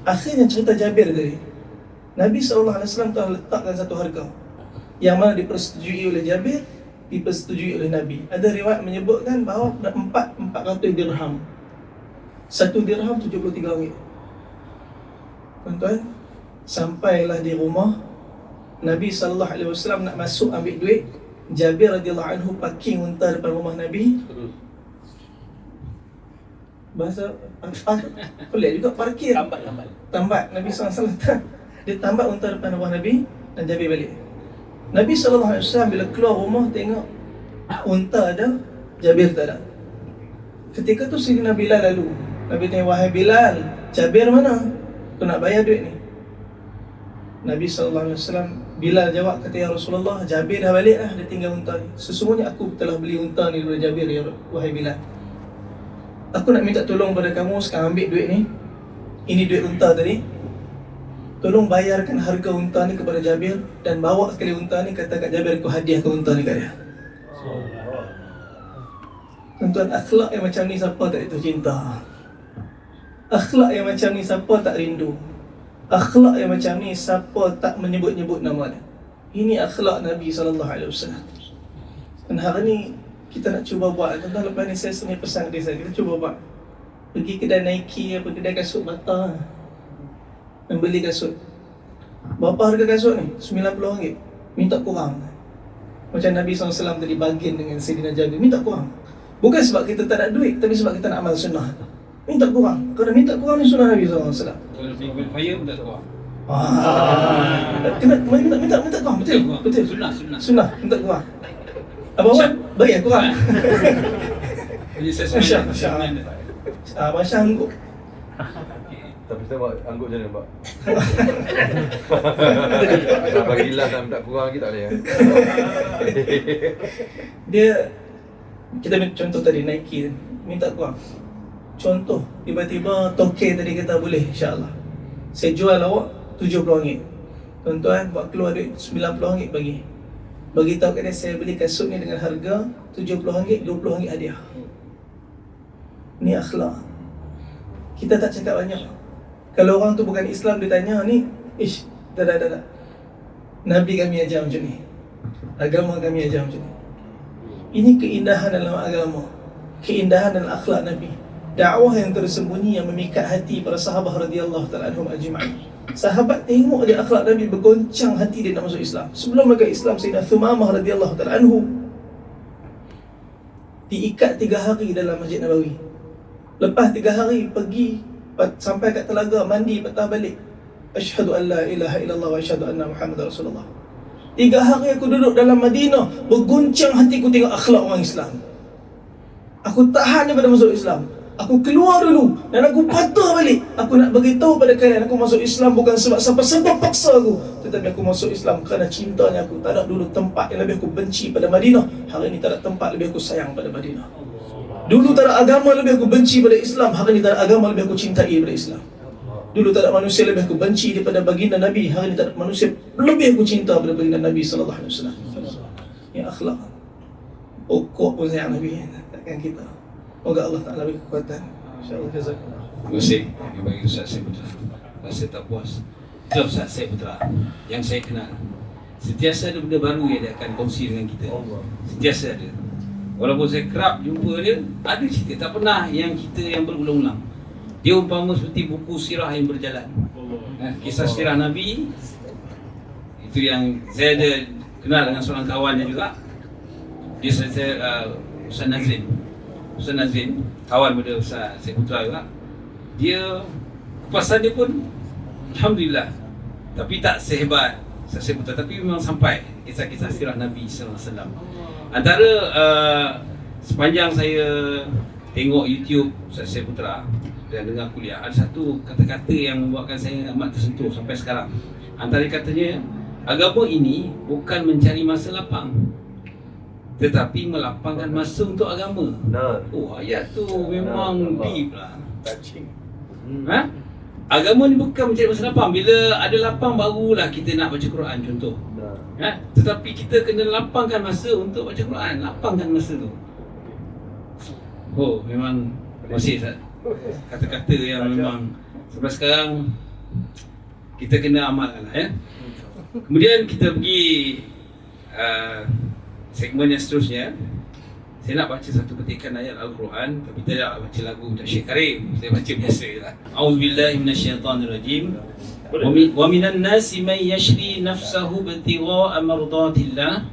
Akhirnya cerita Jabir tadi, Nabi SAW telah letakkan satu harga yang mana dipersetujui oleh Jabir, dipersetujui oleh Nabi. Ada riwayat menyebutkan bahawa 400 dirham. 1 dirham 73 ringgit. Tuan-tuan, sampailah di rumah, Nabi SAW nak masuk ambil duit. Jabir radhiyallahu anhu parking unta depan rumah Nabi. Bahasa pelik juga, parkir. Tambat. Nabi SAW dia tambat unta depan rumah Nabi dan Jabir balik. Nabi SAW bila keluar rumah tengok unta ada, Jabir tak ada. Ketika tu Sayyidina Bilal lalu. Nabi tanya, wahai Bilal, Jabir mana? Aku nak bayar duit ni. Nabi SAW, Bilal jawab, kata, ya Rasulullah, Jabir dah balik dah, dia tinggal unta ni. Sesungguhnya aku telah beli unta ni daripada Jabir, ya wahai Bilal. Aku nak minta tolong pada kamu sekarang, ambil duit ni. Ini duit unta tadi. Tolong bayarkan harga unta ni kepada Jabir dan bawa sekali unta ni, kata kat Jabir, aku hadiahkan unta ni kat dia. Tuan-tuan, akhlak yang macam ni siapa tak jatuh cinta? Akhlak yang macam ni siapa tak rindu? Akhlak yang macam ni siapa tak menyebut-nyebut nama dia? Ini akhlak Nabi SAW. Dan hari ni kita nak cuba buat. Tuan-tuan, lepas ni saya seni pesan dia saya, kita cuba buat. Pergi kedai Nike apa kedai kasut bata dan beli kasut. Berapa harga kasut ni? RM90. Minta kurang. Macam Nabi SAW tadi bargain dengan Sayyidina Jabir, minta kurang. Bukan sebab kita tak ada duit, tapi sebab kita nak amal sunnah. Minta kurang. Kerana minta kurang ni sunnah Nabi SAW. Kalau single fire pun tak kuat. Kena minta kurang. Betul. Sunnah minta kurang. Apa buat? Bagi kurang. Jadi saya Masya angguk. Tapi saya buat anggut macam mana, Pak? Bagi lah nak minta kurang lagi tak boleh. Dia, kita ambil contoh tadi Nike minta kurang. Contoh, tiba-tiba toke tadi kata boleh, insyaAllah saya jual awak RM70. Tuan-tuan, buat keluar duit RM90 bagi. Beritahu kat dia, saya beli kasut ni dengan harga RM70, RM20 hadiah. Ni akhlak. Kita tak cakap banyak. Kalau orang tu bukan Islam, dia tanya ni, tak. Nabi kami ajar macam ni, agama kami ajar macam ni. Ini keindahan dalam agama, keindahan dalam akhlak Nabi. Dakwah yang tersembunyi yang memikat hati para sahabat radhiyallahu ta'ala anhum ajma'in. Sahabat tengok dia akhlak Nabi, bergoncang hati dia nak masuk Islam. Sebelum mereka Islam, Sayyidina Thumamah radhiyallahu ta'ala anhu diikat 3 hari dalam Masjid Nabawi. Lepas 3 hari pergi sampai kat telaga, mandi, patah balik. Asyhadu an la ilaha illallah wa asyhadu anna Muhammadar Rasulullah. 3 hari aku duduk dalam Madinah, berguncang hatiku tengok akhlak orang Islam. Aku tahan daripada masuk Islam. Aku keluar dulu dan aku patah balik. Aku nak beritahu pada kalian, aku masuk Islam bukan sebab siapa-siapa paksa aku, tetapi aku masuk Islam kerana cintanya aku. Tak ada dulu tempat yang lebih aku benci pada Madinah. Hari ini tak ada tempat lebih aku sayang pada Madinah. Dulu tak ada agama lebih aku benci pada Islam. Hari ini tak ada agama lebih aku cintai pada Islam. Dulu tak ada manusia lebih aku benci daripada baginda Nabi. Hari ini tak ada manusia lebih aku cinta pada baginda Nabi SAW. Ya akhlak. Pokok pun sayang Nabi, takkan kita. Moga Allah Ta'ala beri kekuatan. InsyaAllah. Jazakallah. Terima kasih yang bagi Ustaz Syed Putra. Rasa tak puas. Itu Ustaz Syed Putra yang saya kenal. Sentiasa ada benda baru yang dia akan kongsi dengan kita. Sentiasa ada. Walaupun saya kerap jumpa dia, ada cerita tak pernah yang kita yang berulang-ulang. Dia umpama seperti buku sirah yang berjalan. Kisah sirah Nabi. Itu yang saya ada kenal dengan seorang kawannya juga. Dia Ustaz Nazrin, kawan pada Ustaz Syed Putra juga. Dia, kepuasan dia pun alhamdulillah, tapi tak sehebat Ustaz Syed Putra. Tapi memang sampai kisah-kisah sirah Nabi SAW. Antara sepanjang saya tengok YouTube Ustaz Syed Putra dan dengar kuliah, ada satu kata-kata yang membuatkan saya amat tersentuh sampai sekarang. Antara katanya, agama ini bukan mencari masa lapang, tetapi melapangkan masa untuk agama. Benar. Oh, ayat tu memang Benar. deep lah. Touching. Ha? Agama ni bukan mencari masa lapang. Bila ada lapang barulah kita nak baca Quran contoh. Tetapi kita kena lapangkan masa untuk baca Quran. Lapangkan masa tu. Oh, memang masih kata-kata yang memang sampai sekarang kita kena amalkan lah, ya. Kemudian kita pergi segmen yang seterusnya. Saya nak baca satu petikan ayat Al-Quran, tapi tidak nak baca lagu untuk Syekh Karim. Saya baca biasa je lah. A'udzubillahi minasyaitanirrajim. Wa minan nasi man yashri nafsahu ibtigha'a mardatillah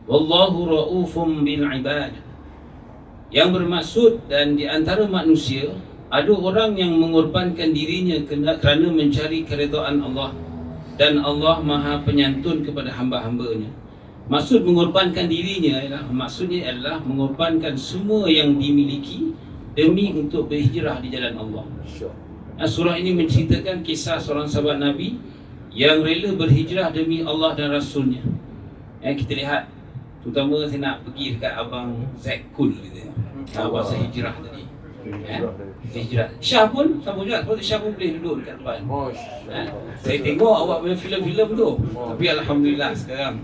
wallahu ra'ufum bil ibad. Yang bermaksud, dan di antara manusia ada orang yang mengorbankan dirinya kerana mencari keredaan Allah, dan Allah Maha Penyantun kepada hamba-hambanya. Maksud mengorbankan dirinya maksudnya adalah mengorbankan semua yang dimiliki demi untuk berhijrah di jalan Allah. Surah ini menceritakan kisah seorang sahabat Nabi yang rela berhijrah demi Allah dan Rasulnya. Kita lihat, terutama saya nak pergi dekat Abang Zack Kul gitu. Bahasa hijrah tadi. Hijrah. Syah pun sama juga. Kalau Syah pun boleh duduk dekat depan. Saya tengok awak punya filem-filem tu. Tapi alhamdulillah sekarang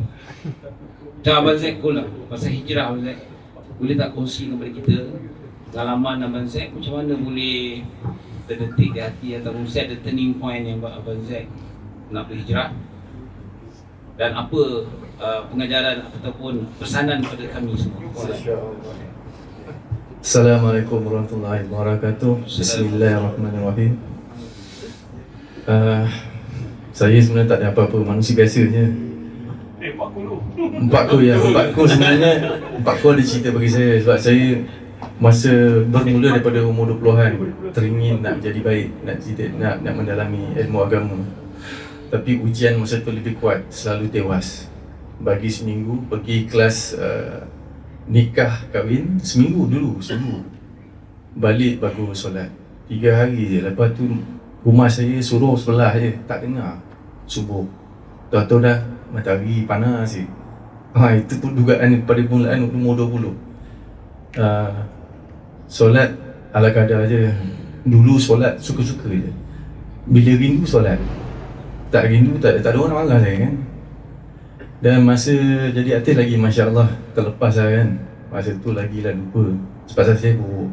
macam Abang Zack Kul lah, pasal hijrah Abang Zack, boleh tak kongsi kepada kita pengalaman Abang Zack, macam mana boleh terdetik di hati atau mesti ada turning point yang buat Abang Zack nak berhijrah, dan apa pengajaran ataupun pesanan kepada kami semua. Assalamualaikum warahmatullahi wabarakatuh. Bismillahirrahmanirrahim. Saya sebenarnya tak ada apa-apa, manusia biasa je. Empakku sebenarnya Empakku ada cerita bagi saya. Sebab saya masa bermula daripada umur 20-an teringin nak jadi baik, nak mendalami ilmu agama. Tapi ujian masa tu lebih kuat, selalu tewas. Bagi seminggu, pergi kelas nikah kahwin, seminggu. Balik baru solat 3 hari je. Lepas tu rumah saya suruh sebelah je, tak dengar subuh. Tahu-tahu dah matahari panas je. Itu tu dugaan pada permulaan umur 20. Solat ala kadar je. Dulu solat suka-suka je. Bila rindu solat, tak rindu tak ada orang marah saya kan. Dan masa jadi artis lagi, Masya Allah, terlepas lah kan. Masa tu lagi lah lupa. Sebab saya buruk.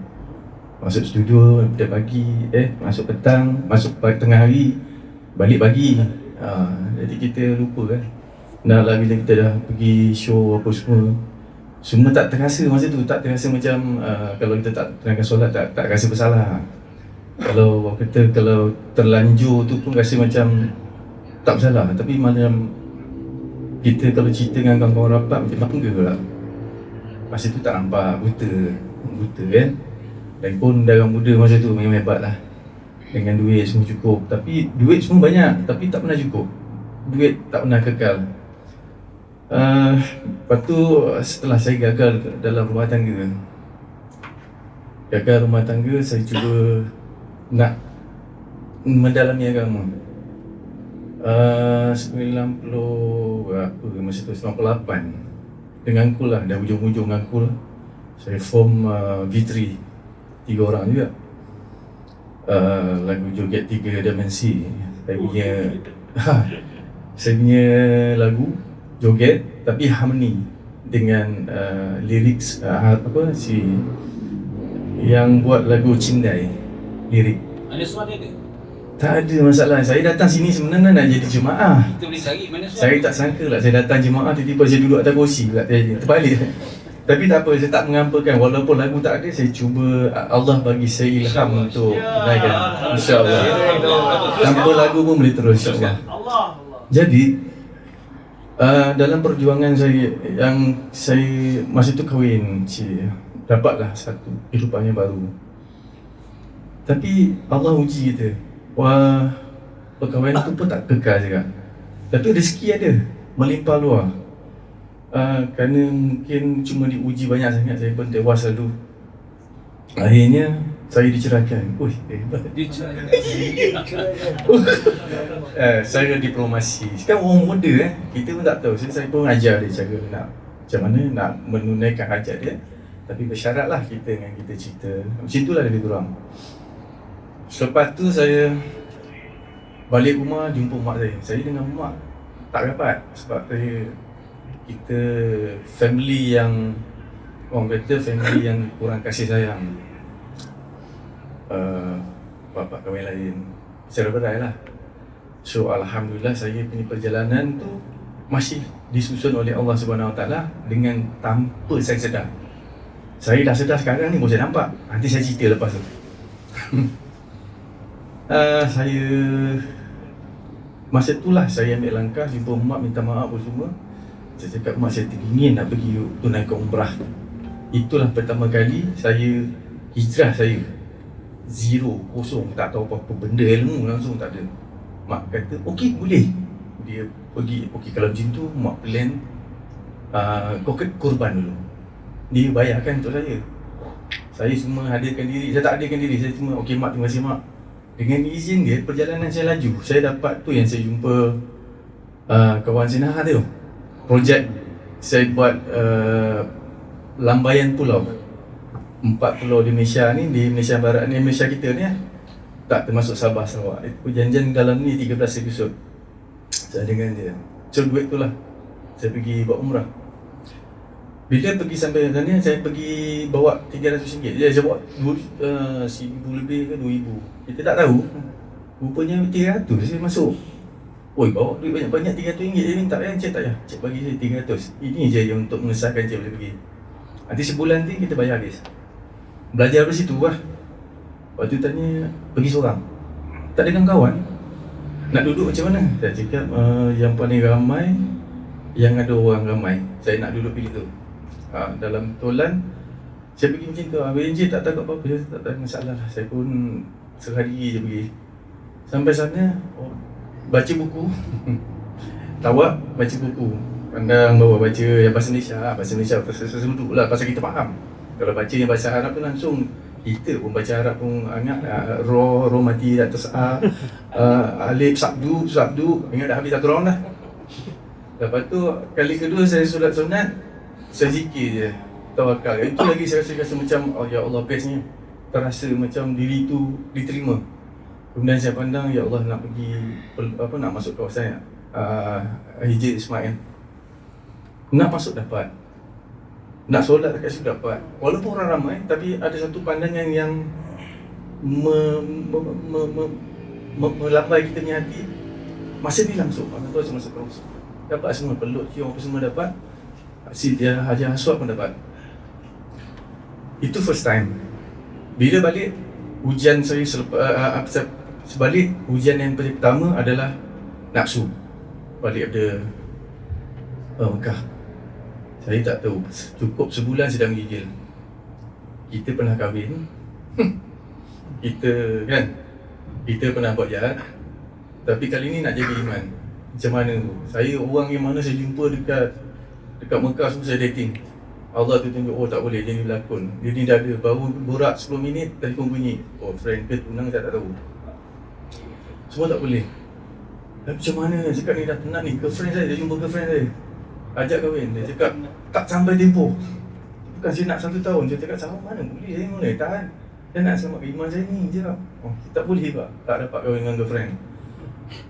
Masuk studio pada pagi, masuk petang, masuk tengah hari, balik pagi. Jadi kita lupa kan. Dah lah bila kita dah pergi show apa semua tak terasa masa tu, tak terasa macam kalau kita tak tenangkan solat tak rasa bersalah. Kalau terlanjur tu pun rasa macam tak bersalah. Tapi macam kita kalau cerita dengan kawan-kawan rapat macam bangga pula. Masa tu tak nampak, buta kan. Dan pun darah muda masa tu memang hebat lah. Dengan duit semua cukup. Tapi duit semua banyak, tapi tak pernah cukup. Duit tak pernah kekal. Lepas tu setelah saya gagal dalam rumah tangga, saya cuba nak mendalami agama. 90 berapa masa tu, 98 dengan Kul lah, dah hujung-hujung dengan Kul. Saya form V3, 3 orang juga. Lagu joget 3 dimensi. Saya punya lagu joget tapi harmoni dengan lyrics yang buat lagu Cindai, lirik. Ada suara ke? Tak ada masalah. Saya datang sini sebenarnya nak jadi jemaah. Kita boleh cari mana suara. Saya tak sangka lah saya datang jemaah, tiba-tiba saya duduk atas kursi pula, terbalik. Tapi tak apa, saya tak mengampakan. Walaupun lagu tak ada, saya cuba, Allah bagi saya ilham untuk tunaikan, InsyaAllah. Tanpa lagu pun boleh terus, InsyaAllah. Jadi dalam perjuangan saya, yang saya masa tu kahwin, dapatlah satu kehidupan yang baru. Tapi Allah uji kita. Wah, perkahwinan tu pun tak kekal juga. Tapi rezeki ada, melimpah luar. Kerana mungkin cuma diuji banyak sangat, saya pun tewas lalu. Akhirnya saya diceraikan. Hebat. Saya diplomasi. Sekarang orang muda kita pun tak tahu. Saya pun ajar dia cara nak macam mana nak menunaikan hajat dia. Tapi bersyaratlah kita dengan kita cerita. Macam itulah lebih kurang. Selepas tu saya balik rumah jumpa mak saya. Saya dengan mak tak rapat sebab kita family yang orang kata family yang kurang kasih sayang. Bapak kahwin lain, secara berai lah. So alhamdulillah saya punya perjalanan tu masih disusun oleh Allah Subhanahu Wa Taala dengan tanpa saya sedar. Saya dah sedar sekarang ni, baru saya nampak. Nanti saya cerita lepas tu. Saya masa itulah saya ambil langkah jumpa mak, minta maaf apa semua. Saya cakap mak saya teringin nak pergi tunaikan umrah. Itulah pertama kali saya hijrah saya. Zero, kosong, tak tahu apa-apa benda, ilmu langsung tak ada. Mak kata, okey boleh. Dia pergi, okey kalau macam tu mak plan kau korban dulu. Dia bayarkan untuk saya. Saya semua hadirkan diri, saya tak hadirkan diri, saya cuma okey mak, terima kasih mak. Dengan izin dia, perjalanan saya laju. Saya dapat tu yang saya jumpa kawan Sinah tu. Projek saya buat lambaian pulau. 4 pulau di Malaysia ni, di Malaysia Barat ni, Malaysia kita ni tak termasuk Sabah, Sarawak. Perjanjian dalam ni 13 episod saya dengan dia. So duit tu lah saya pergi buat umrah. Bila pergi sampai sana, saya pergi bawa RM300. Saya bawa 1,000 lebih ke 2,000. Kita tak tahu. Rupanya 300 saya masuk. Oi, bawa duit banyak-banyak RM300. Dia minta cik tak ya? Cik bagi saya 300. Ini je yang untuk mengesahkan cik boleh pergi. Nanti sebulan ni kita bayar habis. Belajar dari situ lah. Lepas tu tanya, pergi seorang. Tak ada kawan. Nak duduk macam mana? Saya cakap yang paling ramai, yang ada orang ramai. Saya nak duduk pilih tu. Dalam tolan, saya pergi macam tu. BNJ tak tahu apa-apa, saya tak ada masalah lah. Saya pun sehari je pergi. Sampai sana, baca buku. Tawak, baca buku. Pandang bawa baca yang bahasa Malaysia. Bahasa Malaysia, bahasa duduk lah, pasal kita faham. Kalau baca yang bahasa Arab tu langsung, kita pun baca Arab pun ingat roh mati atas alif sabdu ingat dah habis satu round dah. Lepas tu kali kedua saya solat sunat, saya zikir je, tawakal. Itu lagi saya rasa macam ya Allah bestnya, terasa macam diri tu diterima. Kemudian saya pandang ya Allah nak pergi nak masuk kawasan Hijr Ismail. Nak masuk dapat, nak solat dekat situ dapat. Walaupun orang ramai, tapi ada satu pandangan yang melambai kita punya hati. Masa ni langsung, aku tahu saya masuk terus. Dapat semua, peluk, cium apa semua dapat. Dia Hajar Aswad pun dapat. Itu first time. Bila balik, ujian saya sebalik, ujian yang pertama adalah nafsu. Balik ada Mekah. Saya tak tahu, cukup sebulan sedang gigil. Kita pernah kahwin. Kita pernah buat jahat. Tapi kali ni nak jaga iman. Macam mana tu? Saya orang yang mana saya jumpa dekat Mekah semua saya dating. Allah tu tunjuk, tak boleh, dia ni berlakon. Dia ni dah ada, baru borak 10 minit, telefon bunyi. Friend ke tunang saya tak tahu. Semua tak boleh. Macam mana? Cakap ni dah penat ni, girlfriend saya, dia jumpa girlfriend saya. Ajak kahwin, dia cakap tak sampai tempoh. Bukan saya nak 1 tahun, saya cakap sama mana boleh, saya boleh tahan. Saya nak selamatkan iman saya ni, je lah. Tak boleh pak, tak dapat kahwin dengan girlfriend.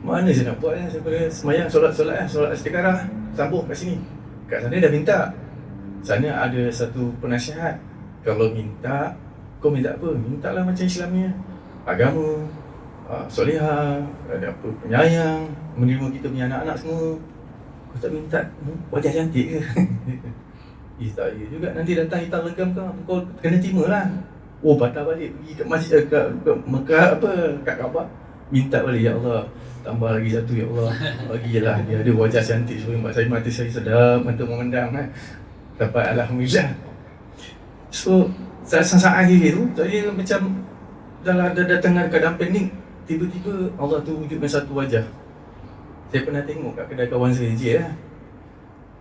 Mana saya nak buat ya? Saya boleh semayang, solat istiqarah, sambung kat sini. Kat sana dah minta. Sana ada satu penasihat. Kalau minta, kau minta apa? Mintalah macam Islamnya. Agama, solehah, ada apa, penyayang, menerima kita punya anak-anak semua. Kau tak minta wajah cantik ke? Tak ya juga, nanti datang hitam legam kau kena terima lah. Patah balik pergi kat masjid kat Mekah kat Kaabah, minta balik, ya Allah tambah lagi satu, ya Allah bagilah dia ada wajah cantik supaya mata saya sedap, mata memandang dapat, alhamdulillah. So saat akhir tu saya macam dah datang keadaan panik, tiba-tiba Allah tu wujudkan satu wajah. Saya pernah tengok kat kedai kawan saya, J lah.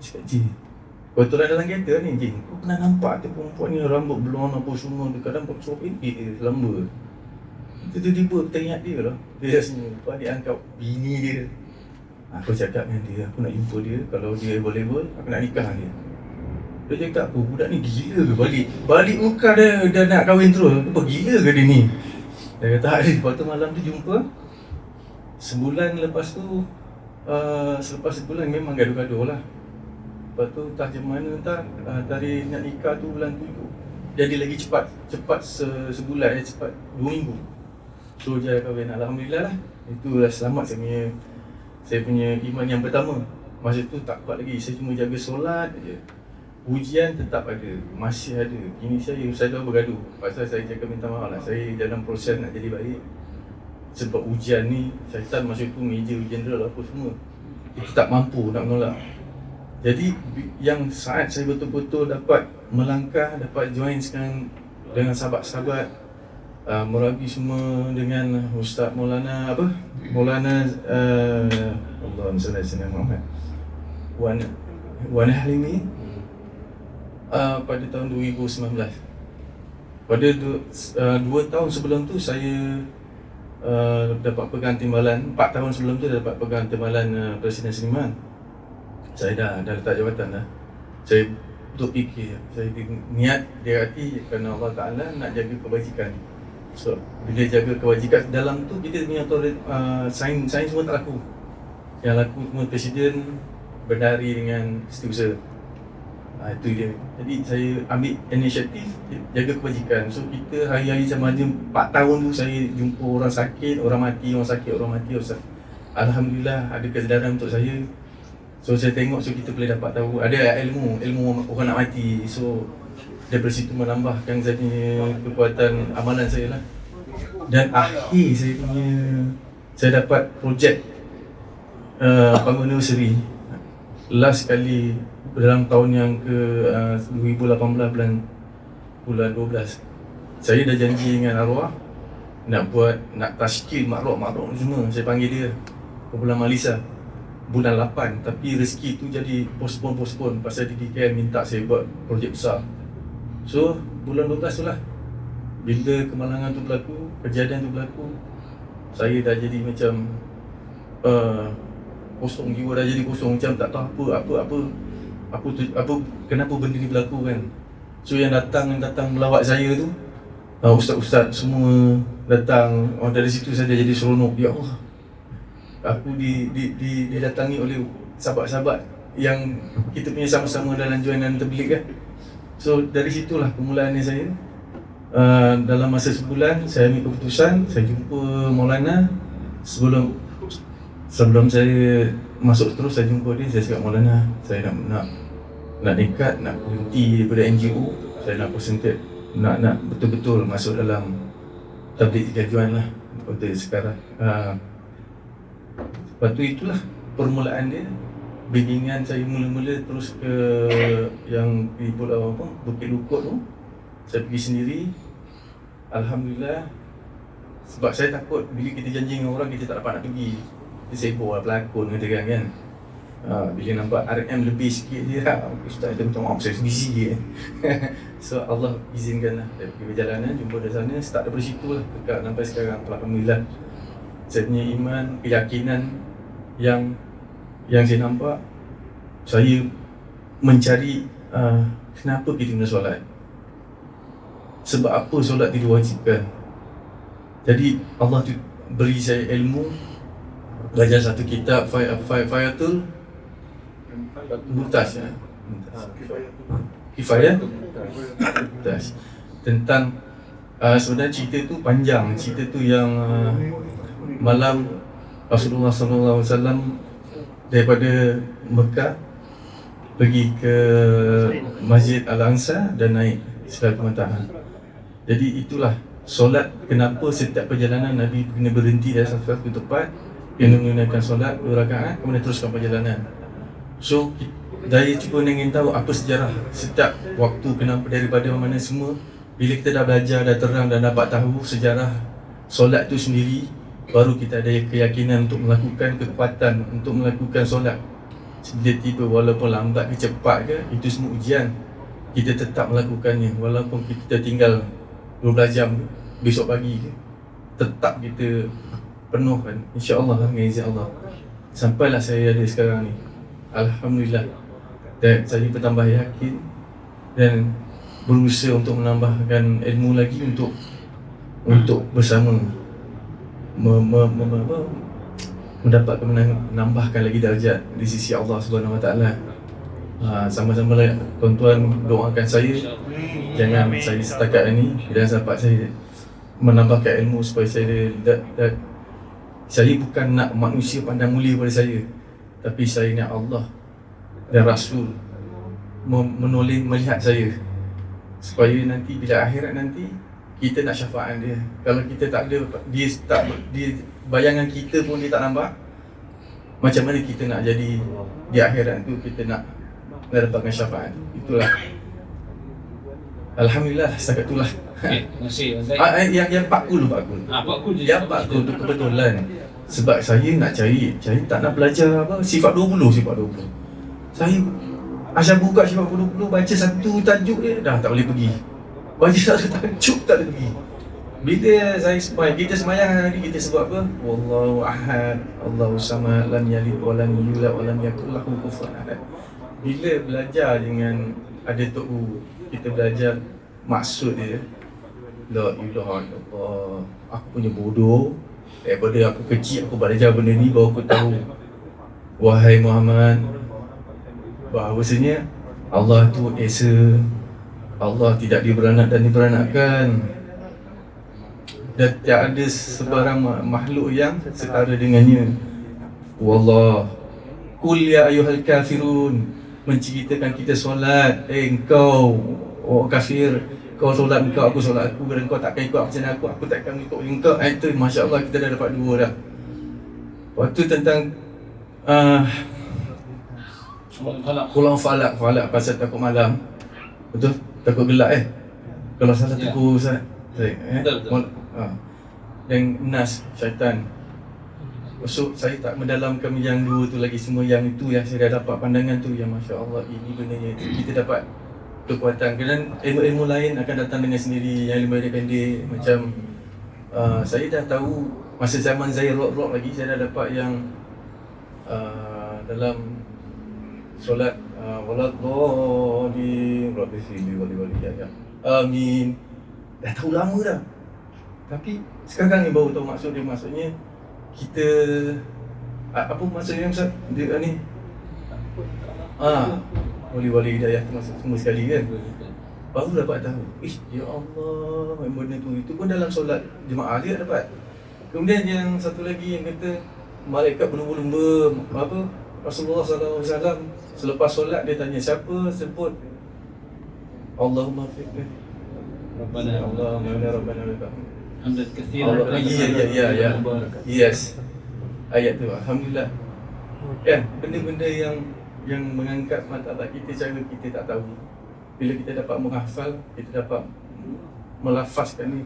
Cakap, J, kebetulan dalam kereta ni, J, kau pernah nampak tu perempuan ni rambut blonde apa semua, kadang pakai seluar pendek dia, selamba. Tiba-tiba kita ingat dia lah. Dia senyum, dia angkat bini dia. Aku cakap dengan dia, aku nak jumpa dia, kalau dia boleh, aku nak nikah dengan dia. Dia cakap, budak ni gila ke balik muka dia nak kahwin terus, apa gila ke dia ni? Dia kata, lepas tu malam tu jumpa. Sebulan lepas tu, selepas sebulan memang gaduh-gaduh lah. Lepas tu entah macam mana, dari nak nikah tu bulan 7. Jadi lagi cepat sebulan, cepat 2 minggu. So dia kahwin, alhamdulillah lah. Itu dah selamat saya punya iman yang pertama. Masa tu tak kuat lagi, saya cuma jaga solat je. Ujian tetap ada, masih ada. Kini saya dah bergaduh. Pasal saya cakap minta maaf lah, saya dalam proses nak jadi baik. Sebab ujian ni, syaitan masa tu meja general apa semua, itu tak mampu nak menolak. Jadi yang saat saya betul-betul dapat melangkah, dapat join sekarang dengan sahabat-sahabat, merabi semua dengan Ustaz Maulana Allahumma salli ala sayyidina Muhammad Wan Halimi, pada tahun 2019. Pada 2 tahun sebelum tu saya dapat pegang timbalan. 4 tahun sebelum tu dapat pegang timbalan Presiden Seniman. Saya dah letak jawatan dah. Saya untuk fikir, saya niat di hati kerana Allah Ta'ala nak jaga kebajikan. So bila jaga kebajikan dalam tu, kita punya sains semua tak laku. Yang laku semua Presiden berdari dengan setiausaha. Itu dia. Jadi saya ambil inisiatif jaga kebajikan. So kita hari-hari sama ada 4 tahun tu saya jumpa orang sakit, orang mati. Alhamdulillah ada kesedaran untuk saya. So saya tengok, so kita boleh dapat tahu ada ilmu orang nak mati. So daripada situ menambahkan saya punya kekuatan amalan saya lah. Dan akhir saya dapat projek bangun nursery last kali dalam tahun yang ke 2018 bulan 12. Saya dah janji dengan arwah nak tashkil makruk semua. Saya panggil dia ke bulan Malisa bulan 8, tapi rezeki tu jadi postpone pasal DDKM minta saya buat projek besar. So bulan 12 tu lah, bila kemalangan tu berlaku, kejadian tu berlaku, saya dah jadi macam kosong, jiwa dah jadi kosong, macam tak tahu apa kenapa benda ni berlaku kan. So yang datang melawat saya tu, ustaz-ustaz semua datang. Dari situ saya dah jadi seronok. Ya Allah, aku didatangi oleh sahabat-sahabat yang kita punya sama-sama dalam joinan tabligh kan. So dari situlah permulaannya saya. Dalam masa sebulan saya ambil keputusan, saya jumpa Maulana. Sebelum saya masuk terus, saya jumpa dia, saya cakap, Maulana, saya nak nekat, nak berhenti daripada NGO. Saya nak concentrate, nak betul-betul masuk dalam tabligh kejuan lah seperti sekarang. Lepas tu itulah permulaan dia. Bimbingan saya mula-mula terus ke yang di Pulau Bukit Lukut tu. Saya pergi sendiri. Alhamdulillah. Sebab saya takut bila kita janji dengan orang, kita tak dapat nak pergi. Kita sibuk lah pelakon katakan kan. Bila nampak RM lebih sikit je, ustaz kita macam maaf saya busy kan. So Allah izinkan lah. Saya pergi perjalanan, jumpa dari sana. Start daripada situ lah, dekat sampai sekarang. Alhamdulillah. Saya punya iman, keyakinan yang saya nampak, saya mencari kenapa kita kena solat, sebab apa solat diwajibkan. Jadi Allah tu beri saya ilmu, belajar satu kitab Fayatul Mutas ya. Kifayah Mutas, tentang sebenarnya cerita tu panjang. Cerita tu yang malam Rasulullah SAW daripada Mekah pergi ke Masjid Al-Aqsa dan naik Sidratul Muntaha. Jadi itulah solat, kenapa setiap perjalanan Nabi kena berhenti dari satu tempat, kena menunaikan solat 2 rakaat, kemudian teruskan perjalanan. So saya cuba ingin tahu apa sejarah setiap waktu, kenapa, daripada mana semua. Bila kita dah belajar, dah terang dan dapat tahu sejarah solat itu sendiri, baru kita ada keyakinan untuk melakukan kekuatan untuk melakukan solat. Bila tiba, walaupun lambat ke cepat ke, itu semua ujian, kita tetap melakukannya. Walaupun kita tinggal 12 jam besok pagi ke, tetap kita penuhkan, insya-Allah dengan izin Allah. Sampailah saya ada sekarang ni, alhamdulillah. Dan saya bertambah yakin dan berusaha untuk menambahkan ilmu lagi untuk bersama mendapatkan menambahkan lagi darjat di sisi Allah Subhanahu Wa Taala. Sama-sama lah tuan-tuan doakan saya, jangan saya setakat ini dan dapat saya menambahkan ilmu supaya saya bukan nak manusia pandang mulia pada saya, tapi saya nak Allah dan Rasul menoleh melihat saya, supaya nanti bila akhirat nanti kita nak syafaat dia. Kalau kita tak ada, dia bayangan kita pun dia tak nampak, macam mana kita nak jadi di akhirat tu, kita nak dapatkan syafaat. Itulah, alhamdulillah, setakat itulah. Okey, terima kasih Ustaz. Yang Pak Kul yang Pak Kul tu kebetulan sebab saya nak cari, saya tak nak belajar apa sifat 20. Saya asal buka sifat 20, baca satu tajuk dia dah tak boleh pergi. Baca satu tajuk tak boleh pergi. Bila saya kita semayang tadi, kita sebut apa? Wallahu ahad, Allahu samad, lam yalid wa lam yulad wa lam yakul lahu kufuwan ahad. Bila belajar dengan ada Tok U, kita belajar maksud dia. La ilaha illallah. Aku punya bodoh. Daripada aku kecil aku belajar benda ni baru aku tahu. Wahai Muhammad, bahawasanya Allah tu Esa. Allah tidak diberanak dan diberanakkan. Dan tak ada sebarang makhluk yang setara dengannya. Wallah. Qul ya ayyuhal kafirun. Menceritakan kita solat. Engkau orang kafir, kau solat engkau, aku solat aku, dan kau takkan ikut macam aku takkan ikut engkau. Itu Masya Allah, kita dah dapat 2 dah. Waktu tentang Qulang falak pasal takut malam. Betul? Takut gelap kalau salah tegur Ustaz. Betul. Dan nas, syaitan. So, saya tak mendalamkan yang 2 tu lagi. Semua yang itu yang saya dah dapat pandangan tu, yang Masya Allah, ini benarnya kita dapat kekuatan. Dan ilmu-ilmu lain akan datang dengan sendiri, yang lebih pendek. Macam saya dah tahu masa zaman saya rock lagi, saya dah dapat yang dalam solat waladhdallin rabbi fili wali ya amin. Dah tahu lama dah, tapi sekarang ni baru tahu maksud dia. Maksudnya kita apa maksudnya Ustaz? Dia ni wali hidayah tu masuk semua sekali kan. Baru dapat tahu. Ya Allah, benda tu itu pun dalam solat jemaah dia dapat. Kemudian yang satu lagi yang kata malaikat berlumba-lumba apa? Rasulullah SAW selepas solat dia tanya siapa sebut Allahumma fiqh. Rabbana lakal Hamdan katsiran. Ya. Yes. Ayat tu alhamdulillah. Kan benda-benda yang mengangkat martabat kita, cara kita tak tahu. Bila kita dapat menghafal, kita dapat melafazkan ni,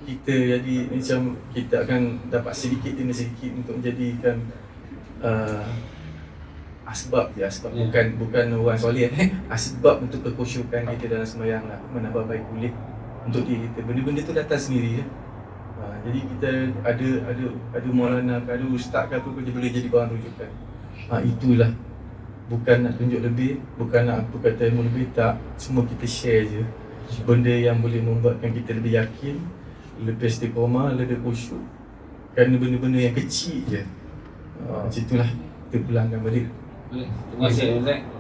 kita jadi macam kita akan dapat sedikit demi sedikit untuk menjadikan asbab bukan orang soleh asbab untuk kekhusyukan kita dalam sembahyang lah, menambah baik kulit untuk diri kita. Benda-benda tu datang sendiri ya. Jadi kita ada maulana, ada ustaz ke apa pun, dia boleh jadi bahan rujukan. Itulah, bukan nak tunjuk lebih, bukan nak aku kata ilmu lebih, tak. Semua kita share je benda yang boleh membuatkan kita lebih yakin, lebih istiqamah, lebih khusyuk. Kerana benda-benda yang kecil je. Macam itulah, kita pulangkan balik. Terima kasih Ustaz.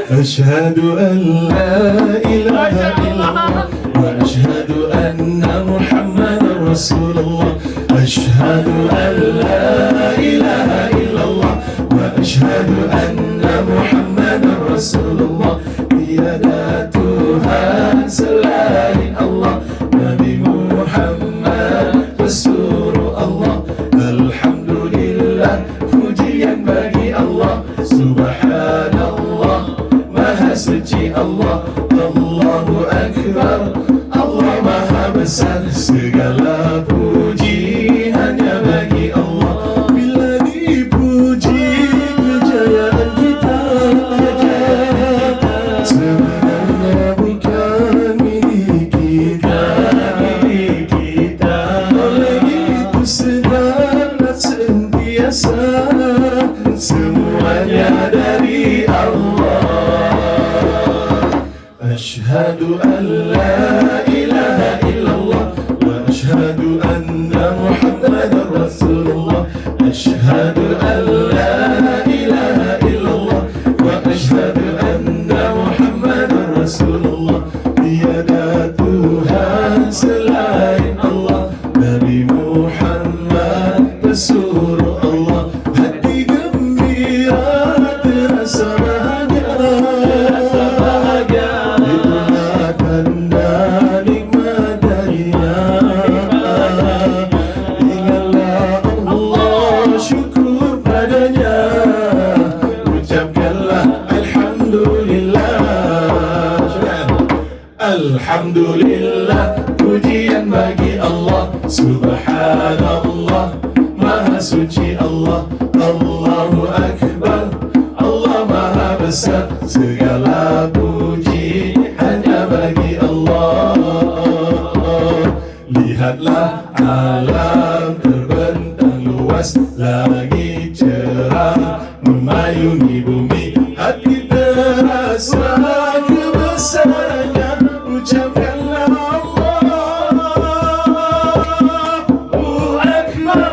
أشهد أن لا إله إلا الله وأشهد أن محمدا رسول الله أشهد أن لا إله إلا الله وأشهد أن محمدا رسول الله tiada Tuhan selain Allah Nabi Muhammad Rasulullah Allah Alhamdulillah pujian bagi Allah Subhanallah Maha suci Allah Allahu Akbar Allah Maha besar segala puji hanya bagi Allah bila dipuji kejayaan kita sebenarnya bukan milik kita oleh itu sedanglah sentiasa semuanya dari Allah. Asyhadu an la ilaha illallah wa asyhadu anna Muhammadar Rasulullah. Asyhadu an surah Allah, hati gembira terasa bahagia. Itulah tanda nikmat darinya. Ingatlah Allah, syukur padanya, ucapkanlah Alhamdulillah. Alhamdulillah, pujian bagi Allah. Subhanallah, Maha suci Allah. Allahu Akbar, Allah Maha besar. Segala puji hanya bagi Allah. Lihatlah alam terbentang luas, langit cerah memayungi bumi. Hati terasa kebesarannya, ucapkanlah Allahu Akbar.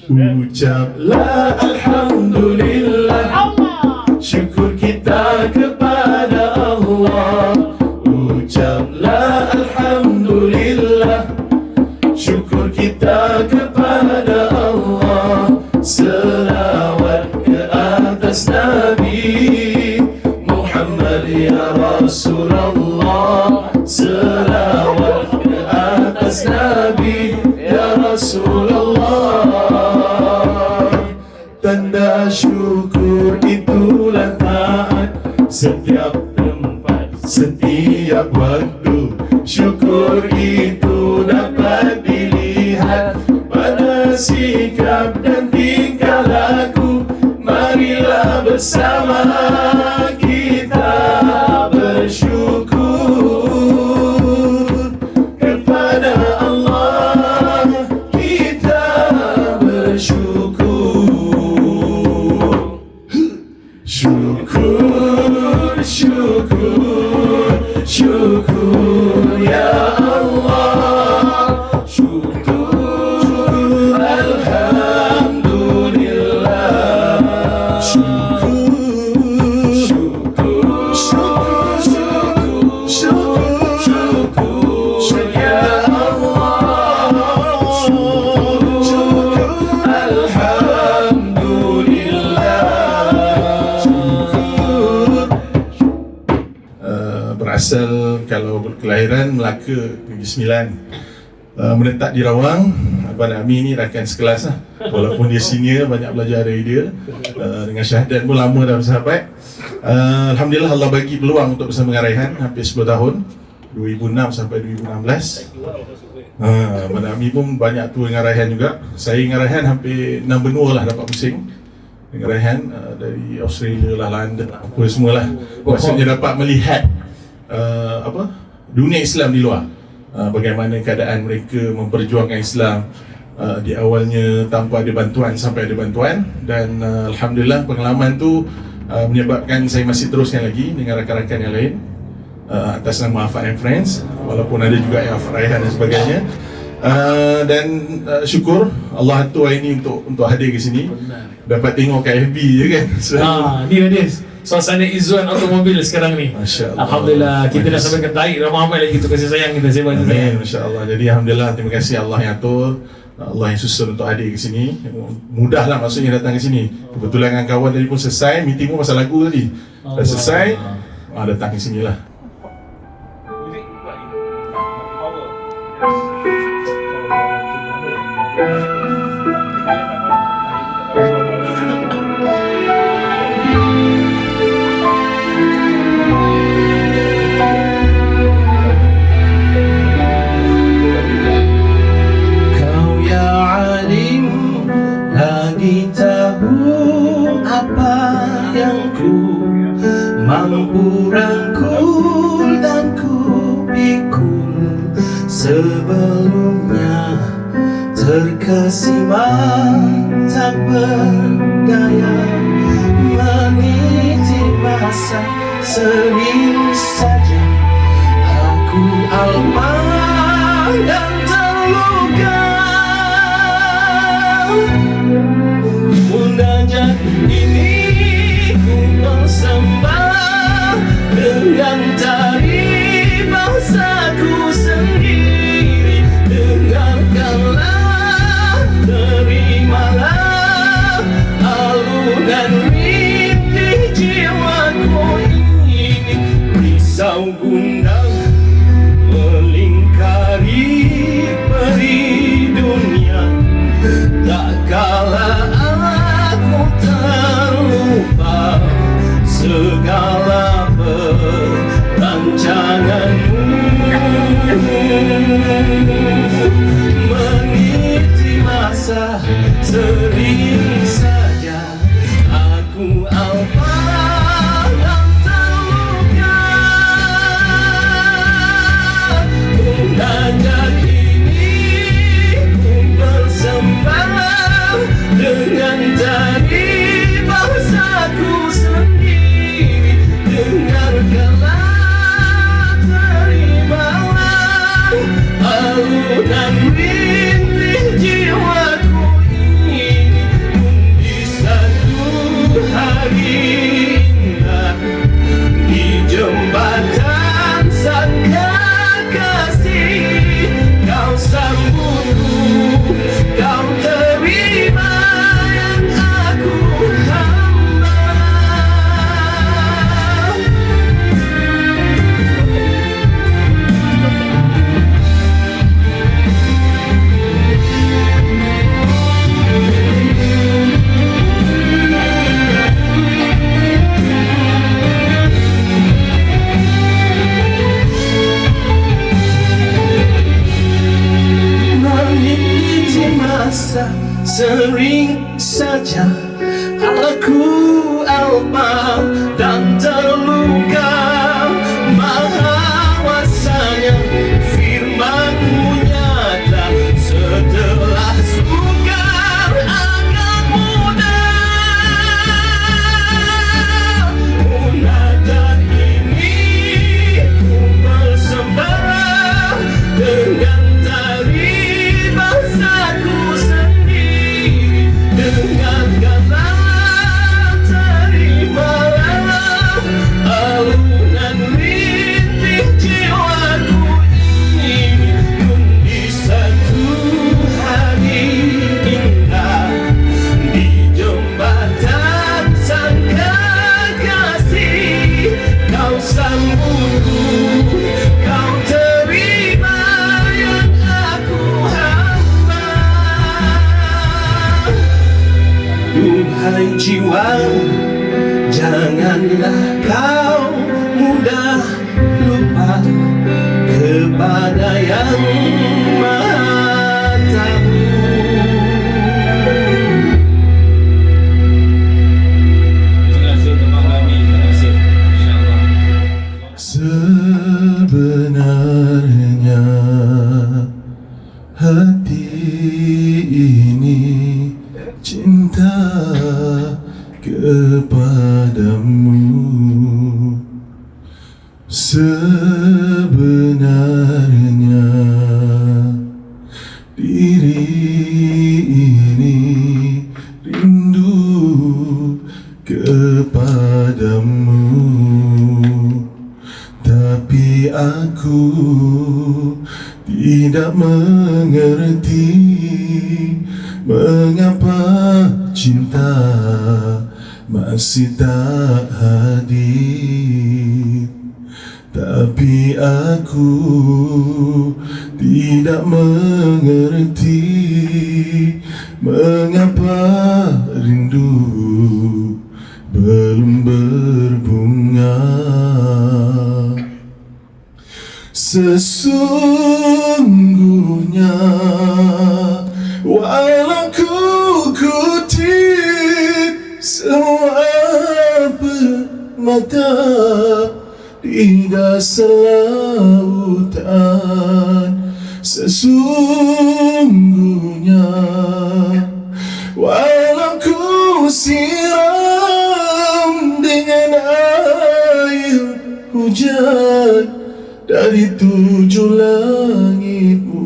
Ucaplah Alhamdulillah, syukur kita kepada Allah. Ucaplah Alhamdulillah, syukur kita kepada Allah. Selawat ke atas Nabi Muhammad ya Rasulullah. Selawat ke atas Nabi ya Rasulullah. Tanda syukur itulah taat, setiap tempat, setiap waktu. Syukur itu dapat dilihat pada sikap dan tingkah laku. Marilah bersama kita bersyukur kepada Allah. Kita bersyukur. Syukur, syukur, syukur ya Allah. Syukur, Alhamdulillah. Syukur, syukur, syukur, syukur, syukur, syukur ya Allah. Syukur, Alhamdulillah. Berasal kalau berkelahiran Melaka Negeri Sembilan, menetap di Rawang. Abang Ami ni rakan sekelas lah, walaupun dia senior, banyak belajar dari dia. Dengan syahadat pun lama dah bersahabat. Alhamdulillah Allah bagi peluang untuk bersama dengan Raihan hampir 10 tahun, 2006 sampai 2016. Abang Ami pun banyak tour dengan Raihan juga. Saya dengan Raihan hampir 6 benua lah dapat pusing dengan Raihan, dari Australia lah, London lah, apa semualah. Maksudnya dapat melihat dunia Islam di luar, bagaimana keadaan mereka memperjuangkan Islam, di awalnya tanpa ada bantuan sampai ada bantuan. Dan Alhamdulillah pengalaman tu menyebabkan saya masih teruskan lagi dengan rakan-rakan yang lain, atas nama Afad and Friends, walaupun ada juga yang Raihan dan sebagainya. Dan syukur Allah hantar hari ini untuk hadir ke sini. Dapat tengok kat FB je kan. Dia suasana Izzuan Automobil sekarang ni. Masya Allah. Alhamdulillah, kita dah sampaikan tarik ramai lagi tu kasih sayang kita sebab tu. Amin, Masya Allah. Jadi Alhamdulillah, terima kasih Allah yang atur, Allah yang susun untuk hadir ke sini. Mudah lah maksudnya datang ke sini. Kebetulan dengan kawan tadi pun selesai, meeting pun pasal lagu tadi. Dah selesai, datang ke sini lah. Kau ya alim, lagi tahu apa yang ku mampu rangkul dan ku pikul. Sebelumnya terkesima tak berdaya, meniti masa sering saja aku almah dan terluka. Munajat ini ku persembah dengan tari bahsaku sendiri. Dengarkanlah rasa sering saja aku alpah dan terluka. Undangan ini ku persembahkan dengan tadi bahasaku sendiri. Dengarkanlah, terimalah alunan rintih jiwaku ini di satu hari indah di jembatan sang kekasih. Kau sambutku, kau terima yang aku hamba. Meniti masa sering saja aku alpah dan terluka. Bahawasanya firman-Mu nyata, setelah sukar akan mudah. Munajat ini ku persembahkan dengan tari bahasaku sendiri. Dengarkanlah, terimalah alunan rintih jiwaku ini di satu hari indah di jembatan sang kekasih. Kau sambutku, kau terima yang aku hamba. Duhai jiwa, janganlah kau mudah lupa kepada yang Maha Tahu. Terima kasih Tuan kami. Terima kasih. InsyaAllah. Sebenarnya hati ini cinta kepadamu. Sebenarnya diri ini rindu kepadamu. Tapi aku tidak mengerti mengapa cinta masih tak hadir. Tapi aku tidak mengerti mengapa rindu belum berbunga. Sesungguhnya walau ku kutip semua permata di dasar lautan, sesungguhnya walau ku siram dengan air hujan dari 7 langitmu,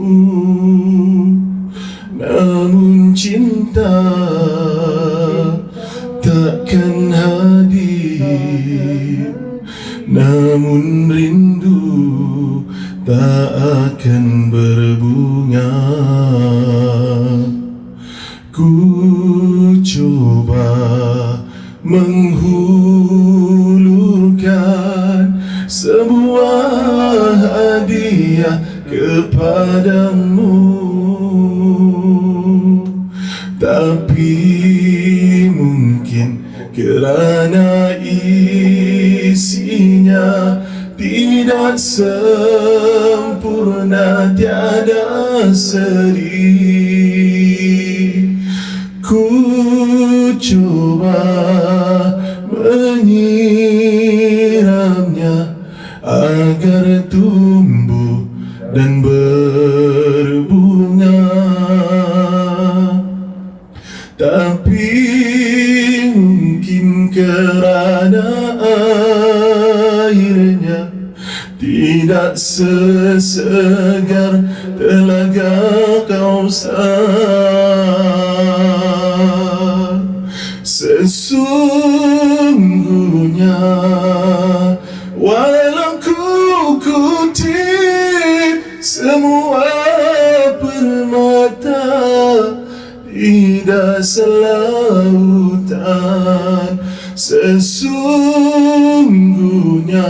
namun cinta takkan hadir, namun rindu tak akan berbunga. Ku coba menghulurkan sebuah hadiah kepadamu, tapi mungkin kerana isinya tidak sempurna, tiada seri, segar Telaga Kausar. Sesungguhnya walau ku kutip semua permata di dasar lautan, sesungguhnya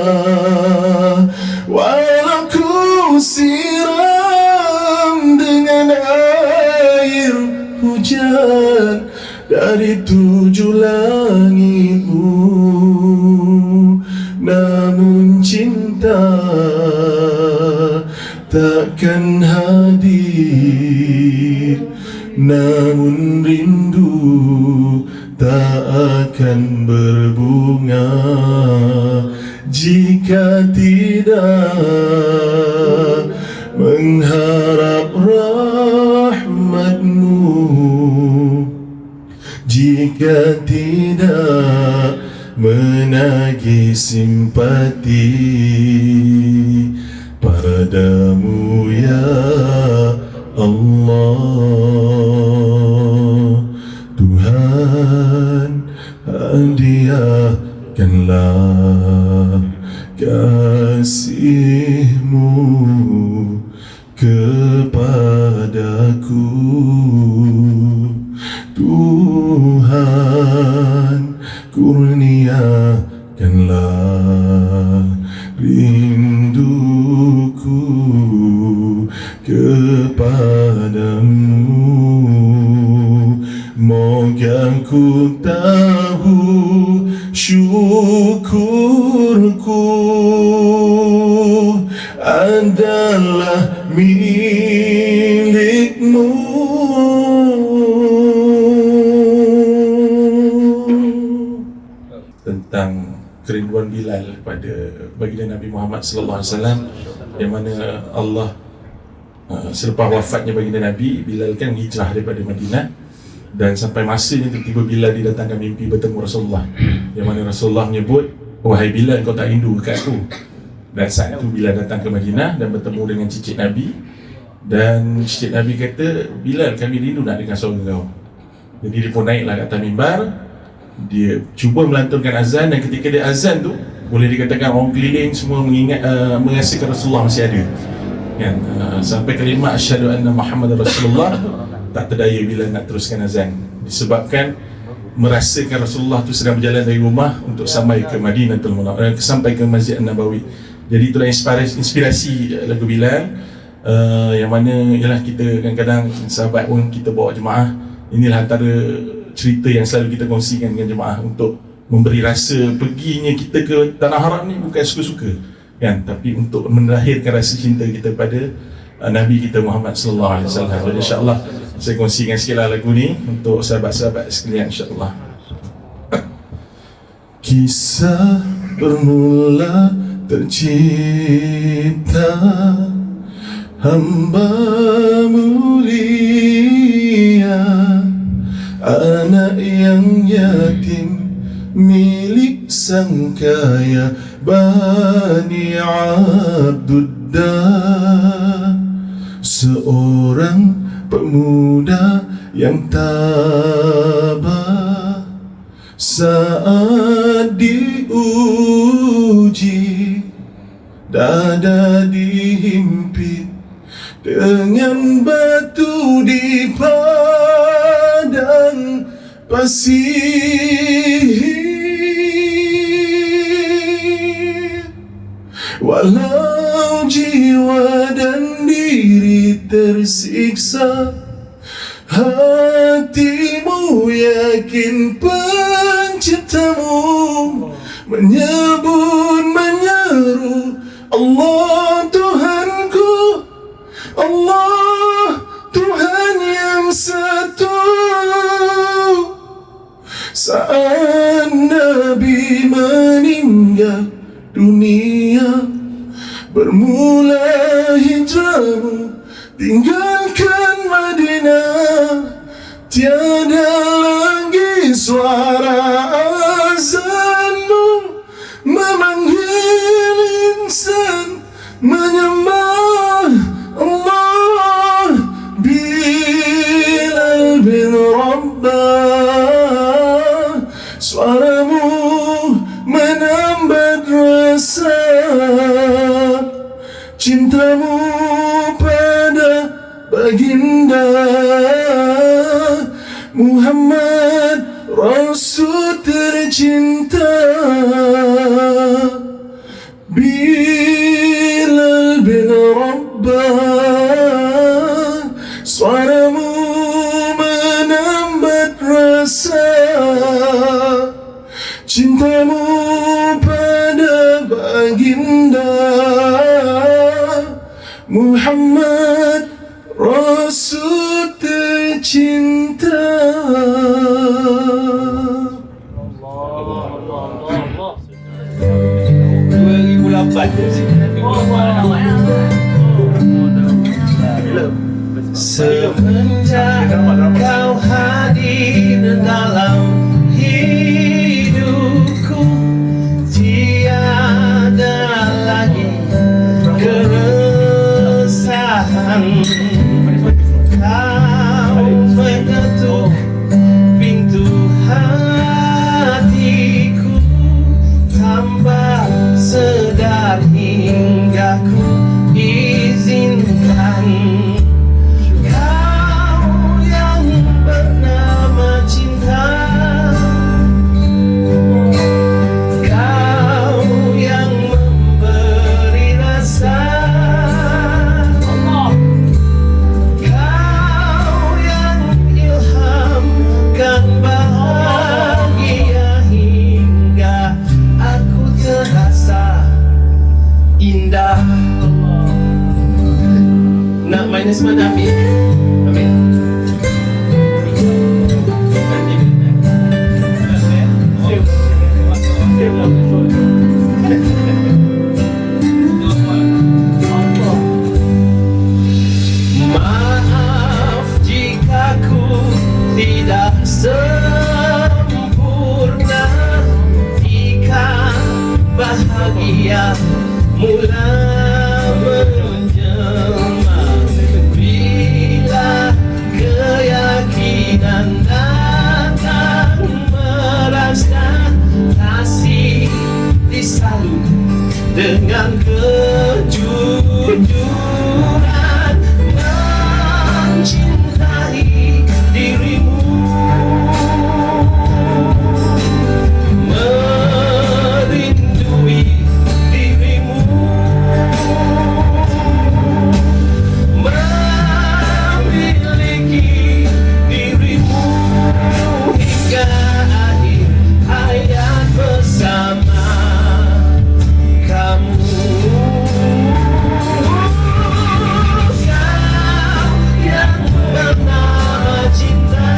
walau ku siram dengan air hujan dari 7 langitmu, namun cinta takkan hadir, namun rindu tak akan berbunga jika tidak mengharap rahmatmu, jika tidak menagih simpati padamu ya Allah. Tuhan, hadiahkanlah kasih-Mu kepadaku. Tuhan, kurniakanlah rinduku kepadamu. Moga ku tahu syukurku adalah milik-Mu. Tentang kerinduan Bilal pada baginda Nabi Muhammad sallallahu alaihi wasallam, yang mana Allah selepas wafatnya baginda Nabi, Bilal kan hijrah daripada Madinah, dan sampai masanya tiba-tiba Bilal didatangkan mimpi bertemu Rasulullah, yang mana Rasulullah menyebut, wahai Bilal, kau tak rindu dekat aku? Dan saat itu Bilal datang ke Madinah dan bertemu dengan cicit Nabi, dan cicit Nabi kata, Bilal, kami rindu nak dengar suara kau. Jadi dia pun naiklah ke atas mimbar, dia cuba melantunkan azan, dan ketika dia azan tu boleh dikatakan orang keliling semua mengingat menyaksikan Rasulullah masih ada kan, sampai kalimat asyhadu anna Muhammadar Rasulullah tak terdaya bila nak teruskan azan, disebabkan merasakan Rasulullah tu sedang berjalan dari rumah untuk sampai ke Madinatul Munawwarah, sampai ke Masjid An-Nabawi. Jadi itulah inspirasi lagu Bilal, yang mana ialah kita kadang-kadang sahabat pun kita bawa jemaah. Inilah antara cerita yang selalu kita kongsikan dengan jemaah untuk memberi rasa perginya kita ke Tanah Haram ni bukan suka-suka kan, tapi untuk melahirkan rasa cinta kita pada Nabi kita Muhammad sallallahu alaihi wasallam. Dan insya-Allah saya kongsikan sikitlah lagu ni untuk sahabat-sahabat sekalian insya-Allah. Kisah bermula tercipta hamba mulia, anak yang yatim milik sang kaya Bani Abduddah. Seorang pemuda yang tabah saat diuji, dada dihimpit dengan batu di padang pasir. Walau jiwa dan diri tersiksa, hatimu yakin penciptamu menyebut menyeru, Allah Tuhanku, Allah Tuhan yang satu. Saat Nabi meninggal dunia, bermula hijrahmu tinggalkan Madinah, tiada lagi suara azanmu memanggil insan menyembah baginda Muhammad Rasul tercinta. Bilal bin Rabah, suaramu menambat rasa cintamu pada baginda Muhammad Rasul tercinta. 2008 Semenjak kau hadir dalam hidupku, tiada lagi keresahan. Kau mengetuk pintu hatiku tanpa sedar hingga ku izinkan. Kau yang bernama cinta, kau yang memberi rasa, kau yang ilhamkan bahagia hingga aku terasa indah. Nak minus mana ambil? Ambil. Maaf jika ku tidak sempurna, jika bahagia mulai menjelma. Bila keyakinan datang merasa kasih disalut dengan kejujuran, mencintai dirimu, merindui dirimu, memiliki dirimu hingga akhir hayat bersama kamu. Kau yang bernama cinta,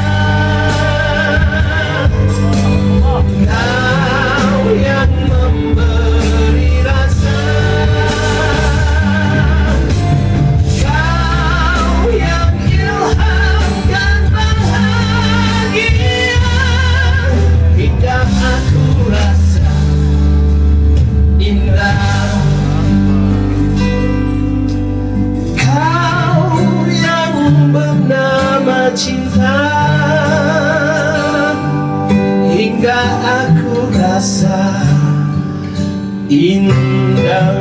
kau yang memberi rasa, kau yang ilhamkan bahagia hingga aku rasa indah. Kau yang bernama cinta hingga aku rasa indah.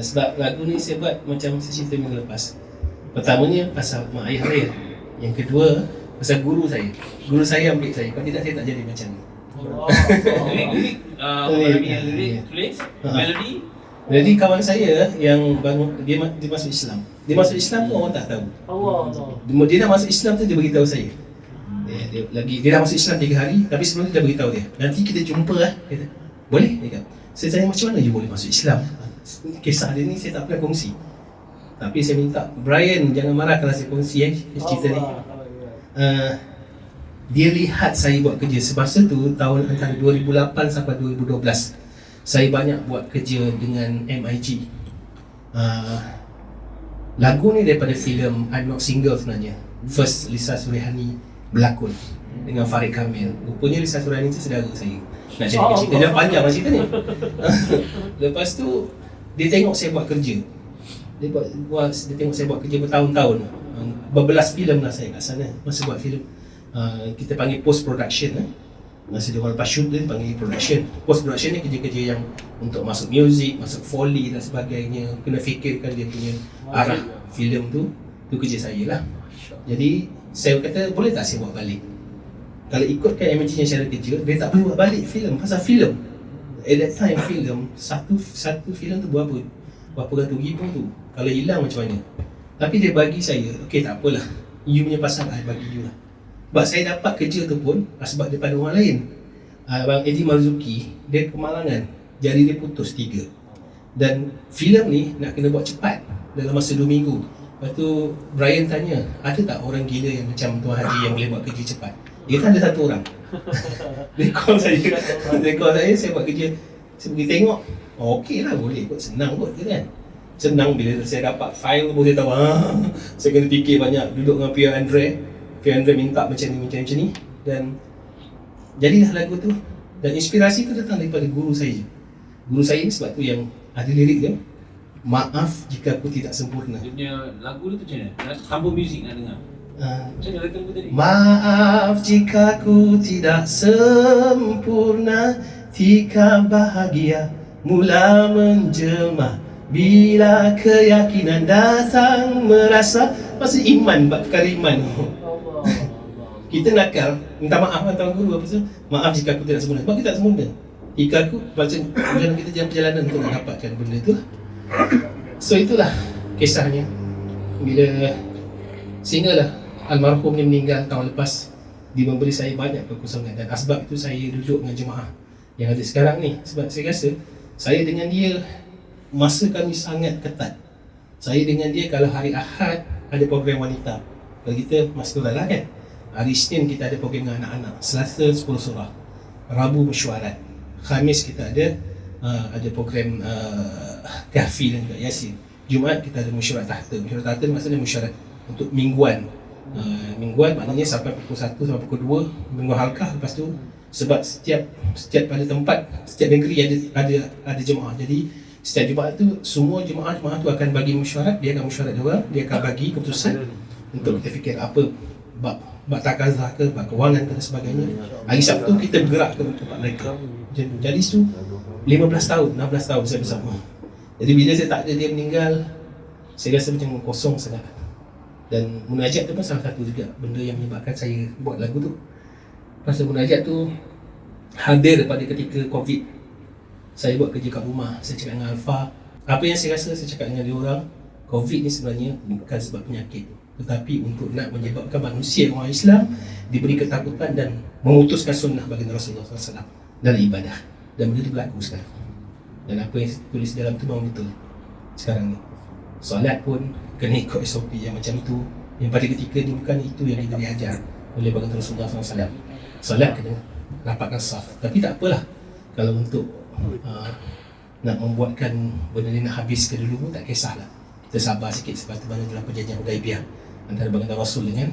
Sebab lagu ni saya buat macam saya cerita minggu lepas. Pertamanya pasal mak ayah saya. Yang kedua pasal guru saya. Guru saya ambil saya. Kalau tidak saya tak jadi macam ni. Lirik, lirik, tulis, melodi. Jadi kawan saya yang bangun dia masuk Islam. Dia masuk Islam tu orang tak tahu. Dia dah masuk Islam tu dia beritahu saya. Dia dah masuk Islam 3 hari, tapi sebelum tu dia beritahu dia. Nanti kita jumpa lah. Kata, boleh? Dia kata. Saya tanya macam mana you boleh masuk Islam? Kisah dia ni saya tak pernah kongsi. Tapi saya minta Brian jangan marah kalau saya kongsi cerita ni. Dia lihat saya buat kerja semasa tu tahun antara 2008 sampai 2012. Saya banyak buat kerja dengan MIG. Lagu ni daripada filem I'm Not Single sebenarnya. First Lisa Surihani berlakon dengan Farid Kamil. Rupanya Lisa Surihani tu saudara saya. Nak cerita cerita dia panjang lah cerita ni. Lepas tu dia tengok saya buat kerja. Dia tengok saya buat kerja bertahun-tahun. Berbelas filem lah saya kat sana masa buat filem. kita panggil post production. Masa dia orang lepas shoot dia panggil production. Post production ni kerja-kerja yang untuk masuk music, masuk foley dan sebagainya, kena fikirkan dia punya arah filem tu kerja saya lah. Jadi saya kata boleh tak saya buat balik? Kalau ikutkan MG cara kerja, dia tak boleh buat balik filem pasal filem. At that time filem satu filem tu berapa ratus ribu tu. Kalau hilang macam mana? Tapi dia bagi saya, okey tak apalah. You punya pasal I bagi you lah. Sebab saya dapat kerja tu pun sebab daripada orang lain. Abang Eddie Marzuki, dia kemalangan, jari dia putus 3. Dan filem ni nak kena buat cepat dalam masa 2 minggu. Lepas tu Brian tanya, ada tak orang gila yang macam Tuan Haji yang boleh buat kerja cepat? Dia kata ada satu orang. Dia call saya, saya buat kerja. Saya pergi tengok, okey lah, boleh kot, senang kot kan. Senang bila saya dapat file tu, saya tahu saya kena fikir banyak, duduk dengan Pierre Andre minta macam ni dan jadilah lagu tu. Dan inspirasi tu datang daripada guru saya. Guru saya ni sebab tu yang ada lirik dia, maaf jika aku tidak sempurna. Dia punya lagu tu macam mana? Tanpa muzik nak dengar. Macam mana lagu tadi? Maaf jika aku tidak sempurna, jika bahagia mula menjelma, bila keyakinan datang merasa masih iman, bab perkara iman. Kita nakal, minta maaf kan tuan guru apa tu? Maaf jika aku tidak sempurna. Sebab kita tak sempurna. Jika aku macam kita jalan perjalanan untuk nak dapatkan benda tu lah. So itulah kisahnya. Bila sehinggalah almarhum ni meninggal tahun lepas, dia memberi saya banyak kekosongan dan asbab itu saya duduk dengan jemaah yang ada sekarang ni. Sebab saya rasa saya dengan dia masa kami sangat ketat. Saya dengan dia kalau hari Ahad ada program wanita, kalau kita masuk lah kan. Hari Isnin kita ada program dengan anak-anak, Selasa 10 surah, Rabu mesyuarat, Khamis kita ada program Kahfi dan Yasin, Jumaat kita ada mesyuarat tahta. Mesyuarat tahta maksudnya mesyuarat untuk mingguan. Mingguan maknanya sampai pukul 1 sampai pukul 2 minggu halkah. Lepas tu sebab setiap pada tempat, setiap negeri ada jemaah. Jadi setiap Jumaat tu semua jemaah tu akan bagi mesyuarat, dia akan mesyuarat dia orang, dia akan bagi keputusan untuk kita fikir apa bab takazah ke, bab kewangan ke dan sebagainya. Hari Sabtu kita bergerak ke tempat mereka. Jadi tu 15 tahun, 16 tahun saya bersama. Jadi bila saya tak ada dia meninggal, saya rasa macam kosong sangat. Dan munajat tu pun salah satu juga benda yang menyebabkan saya buat lagu tu. Pasal munajat tu hadir pada ketika Covid. Saya buat kerja kat rumah, saya cakap dengan Alfa, apa yang saya rasa, saya cakap dengan dia orang, Covid ni sebenarnya bukan sebab penyakit, tetapi untuk nak menyebabkan manusia orang Islam diberi ketakutan dan memutuskan sunnah baginda Rasulullah SAW dalam ibadah. Dan benda itu berlaku sekarang. Dan apa yang tulis dalam tu memang betul sekarang ni. Solat pun kena ikut SOP yang macam tu, yang pada ketika ni bukan itu yang kita diajar oleh baginda Rasulullah SAW. Solat kena rapatkan saf. Tapi tak apalah, kalau untuk nak membuatkan benda ni nak habis ke dulu pun tak kisahlah. Kita sabar sikit sebab mana dalam perjanjian Hudaibiyah antara baginda Rasul dengan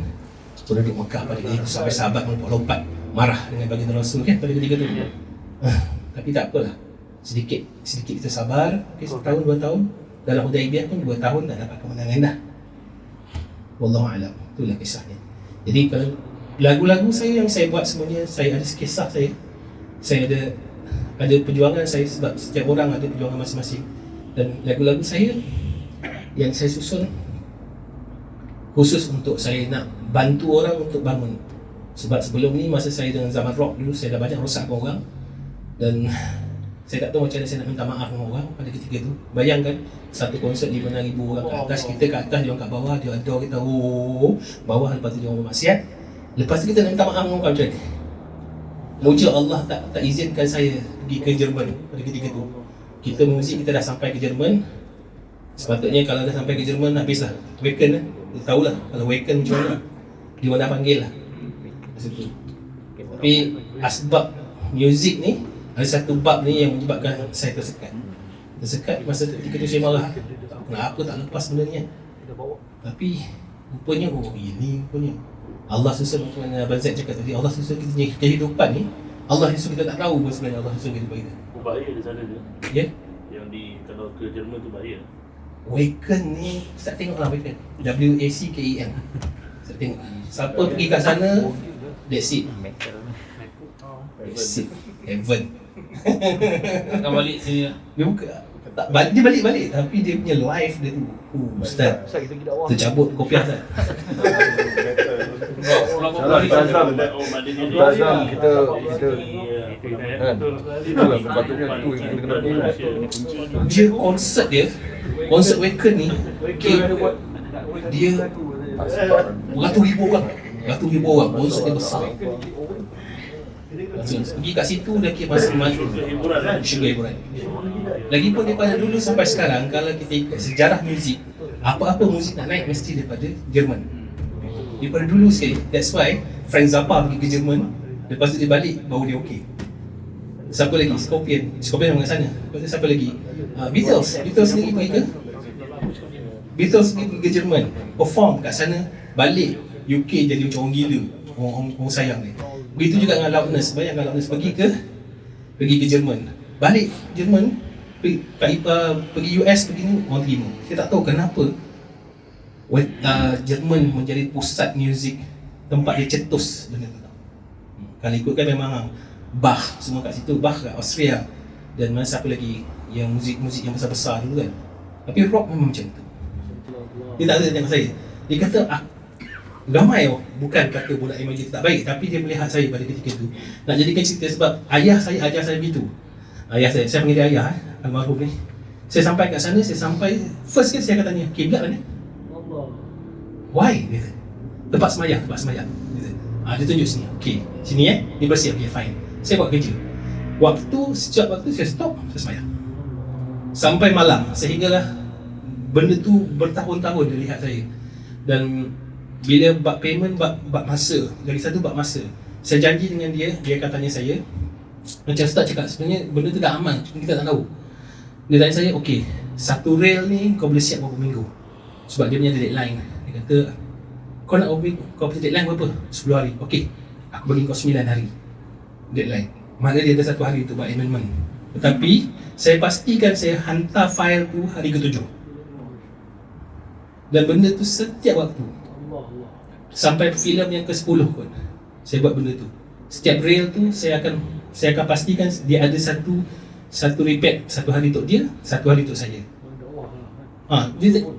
penduduk Mekah pada ketika itu, sampai sahabat melompat marah dengan baginda Rasul kan pada ketika itu. Tapi tak apalah, sedikit kita sabar. Setahun 2 tahun dalam Hudaibiyah pun 2 tahun dah dapat kemenangan dah. Wallahu a'lam. Itulah kisahnya. Jadi kalau lagu-lagu saya yang saya buat semuanya, saya ada kisah saya ada perjuangan saya, sebab setiap orang ada perjuangan masing-masing. Dan lagu-lagu saya yang saya susun khusus untuk saya nak bantu orang untuk bangun. Sebab sebelum ni masa saya dengan zaman rock dulu, saya dah banyak rosakkan orang. Dan saya tak tahu macam mana saya nak minta maaf dengan orang pada ketika tu. Bayangkan satu konsert 5,000 orang kat atas, kita kat atas, dia orang kat bawah, dia adore kita bawah, lepas tu dia orang bermaksiat. Lepas tu kita nak minta maaf dengan orang macam ni. Muja Allah tak izinkan saya pergi ke Jerman pada ketika tu. Kita muzik kita dah sampai ke Jerman. Sepatutnya kalau dah sampai ke Jerman habislah Wacken lah. Kita tahulah kalau Wacken macam mana. Dia orang dah panggil lah masa tu. Tapi asbab muzik ni, ada satu bab ni yang menyebabkan saya tersekat masa ketika tu. Saya marah, kenapa tak lepas benda ni kan. Tapi rupanya ini rupanya Allah susun, macam mana Abang Zaid cakap tadi, Allah susun kita punya kehidupan ni. Allah susun kita tak tahu pun sebenarnya Allah susun kehidupan kita. Bahaya di sana je. Ya? Yang kalau ke Jerman tu bahaya. Wacken ni, tak tengok lah Wacken, WACKEN. Saya tengok siapa pergi kat sana, that's it. That's it. Heaven. Akan balik sini. Dia buka tak balik, dia balik tapi dia punya live dia tu ustaz tercabut kopiah tak. Azam kita kan. Itulah sepatutnya tu yang kita kena tahu. Dia konsert Waken ni dia beratus ribu orang konsert dia besar. Pergi kat situ dah kira masing-masing syurga hiburan. Lagipun daripada dulu sampai sekarang, kalau kita ikut sejarah muzik, apa-apa muzik nak naik mesti daripada Jerman. Daripada dulu sekali. That's why Frank Zappa pergi ke Jerman, lepas tu dia balik baru dia okey. Siapa lagi? Scorpion orang kat sana. Lepas tu siapa lagi? Beatles sendiri pergi ke? Beatles sendiri pergi ke Jerman, perform kat sana, balik UK jadi macam orang gila, orang sayang dia. Begitu juga dengan Loudness. Bayangkan Loudness pergi ke Jerman, balik Jerman, pergi US, pergi ni, orang terima. Saya tak tahu kenapa Jerman menjadi pusat muzik, tempat dia cetus benda tu. Kalau ikutkan memang Bach semua kat situ, Bach kat Austria, dan mana siapa lagi yang muzik-muzik yang besar-besar dulu kan. Tapi rock memang macam tu. Dia tak ada tengok saya. Dia kata ramai bukan kata bola imagine tak baik, tapi dia melihat saya pada ketika itu nak jadikan cerita sebab ayah saya ajar saya begitu. Ayah saya panggil dia ayah, almarhum ni. Saya sampai kat sana, first kan saya akan tanya, kiblat mana? Why? Dia kata, tempat semayang. Dia kata, dia tunjuk sini. Okey, sini ni bersih, okey fine. Saya buat kerja. Setiap waktu saya stop, saya semayang. Sampai malam, sehinggalah benda tu bertahun-tahun dia lihat saya. Dan bila bab payment, bab masa, lagi satu bab masa, saya janji dengan dia akan tanya saya, macam Ustaz cakap, sebenarnya benda tu dah aman, cuma kita tak tahu. Dia tanya saya, okey, satu rail ni kau boleh siap berapa minggu? Sebab dia punya deadline. Dia kata, kau nak kau punya deadline berapa? 10 hari. Okey, aku bagi kau 9 hari deadline. Mana dia ada 1 hari untuk buat amendment. Tetapi saya pastikan saya hantar file tu hari ke-7. Dan benda tu setiap waktu, sampai filem yang ke-10 pun saya buat benda tu. Setiap reel tu saya akan pastikan dia ada satu repeat, 1 hari untuk dia, 1 hari untuk saya.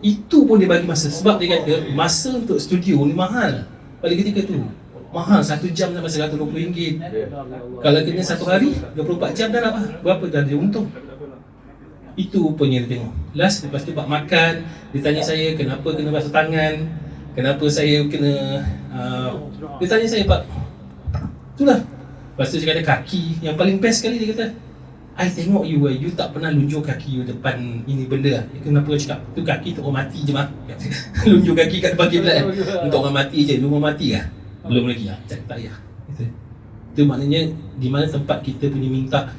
Itu pun dia bagi masa. Sebab dia kata masa untuk studio ni mahal. Pada ketika tu mahal, 1 jam sampai RM120. Kalau kena 1 hari 24 jam dah dapat berapa, dah dia untung. Itu punya dia tengok. Last, lepas tu bab makan, dia tanya saya kenapa kena basuh tangan, kenapa saya kena dia tanya saya, Pak, itulah. Lepas tu dia kata kaki, yang paling best sekali dia kata, I tengok you tak pernah lunjur kaki you depan ini benda. Kenapa you cakap, tu kaki tu orang mati je mah. Lunjur kaki kat depan kiblat untuk orang mati je, lu orang mati lah? Belum lagi lah, tak payah. Itu maknanya di mana tempat kita punya minta,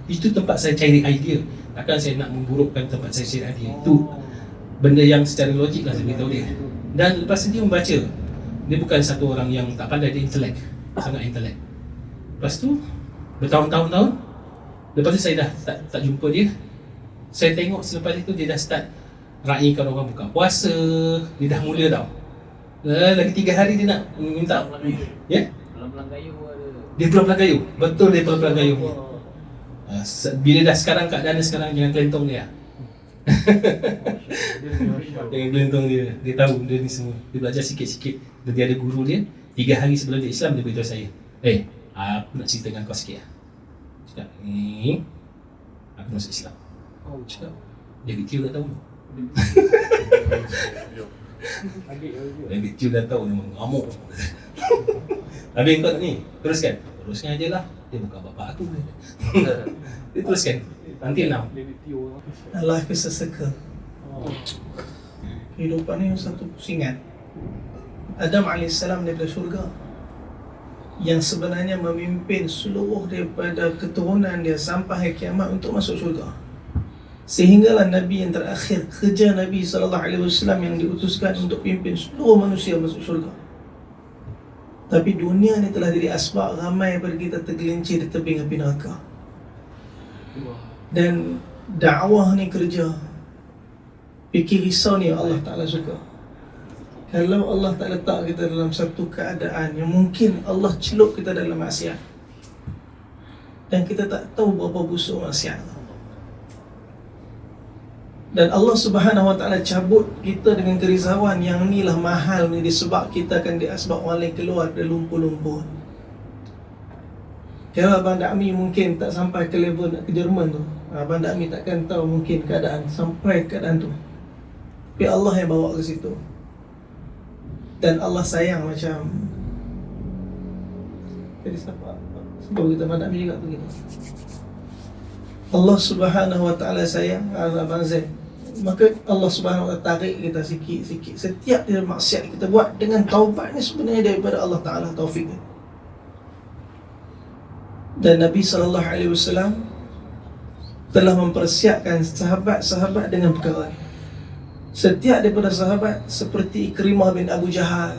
itu tempat saya cari idea. Takkan saya nak memburukkan tempat saya cari idea. Itu benda yang secara logik lah saya beritahu dia. Dan lepas dia membaca, dia bukan satu orang yang tak pandai, dia intelek, sangat intelek. Lepas tu bertahun-tahun, lepas tu saya dah tak jumpa dia. Saya tengok selepas itu dia dah start raikan orang buka puasa. Dia dah mula tau. Lagi 3 hari dia nak minta, ya? Pelan-pelan kayu ada. Dia pelan-pelan kayu. Betul, dia pelan-pelan kayu. Bila dah sekarang keadaan dia sekarang, jangan kelentong dia. Jangan kelentong dia. Dia tahu benda ni semua. Dia belajar sikit-sikit. Dia ada guru dia. 3 hari sebelum dia Islam, dia beritahu saya, aku nak cerita dengan kau sikit lah. Cakap, aku masuk Islam. Cakap, David Teo dah tahu. David Teo dah tahu, memang ngamuk. Habis kau tak ni, teruskan aje lah. Dia bukan bapak aku. Dia teruskan, until now. Life is a circle. Kehidupan ni satu pusingan. Adam AS daripada syurga, yang sebenarnya memimpin seluruh daripada keturunan dia sampai hari kiamat untuk masuk syurga. Sehinggalah Nabi yang terakhir, kerja Nabi SAW yang diutuskan untuk pimpin seluruh manusia masuk syurga. Tapi dunia ni telah jadi asbab ramai daripada kita tergelincir di tebing api neraka. Dan dakwah ni kerja, fikir risau ni Allah Ta'ala suka. Kalau Allah tak letak kita dalam satu keadaan yang mungkin Allah celup kita dalam maksiat, dan kita tak tahu berapa busuk maksiat, dan Allah Subhanahu Wa Taala cabut kita dengan kerisauan yang inilah mahal ni, disebab kita akan diasbab orang lain keluar dari lumpur-lumpur. Kalau Abang Dakmi mungkin tak sampai ke level nak ke Jerman tu, Abang Dakmi takkan tahu mungkin keadaan sampai keadaan tu. Tapi Allah yang bawa ke situ. Dan Allah sayang macam, jadi siapa? Sebab kita Abang Dakmi juga begitu. Allah Subhanahu Wa Taala sayang Abang Zain. Maka Allah Subhanahu Wa Taala tarik kita sikit-sikit. Setiap dia maksiat kita buat dengan taubat ni sebenarnya daripada Allah Taala taufik. Dan Nabi SAW telah mempersiapkan sahabat-sahabat dengan perkara ini. Setiap daripada sahabat seperti Ikrimah bin Abu Jahal,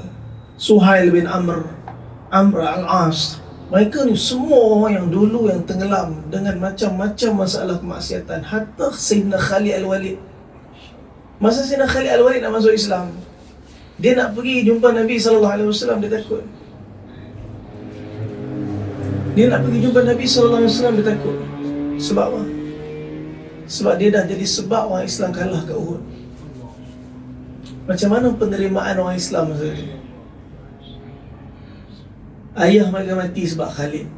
Suhail bin Amr al-As, mereka ni semua orang yang dulu yang tenggelam dengan macam-macam masalah kemaksiatan. Hatta Sayyidina Khalid Al-Walid, masa Sayyidina Khalid Al-Walid nak masuk Islam, dia nak pergi jumpa Nabi SAW, dia takut. Dia nak pergi jumpa Nabi SAW, dia takut. Sebab apa? Sebab dia dah jadi sebab orang Islam kalah ke Uhud. Macam mana penerimaan orang Islam masa itu? Ayah mereka mati sebab Khalid,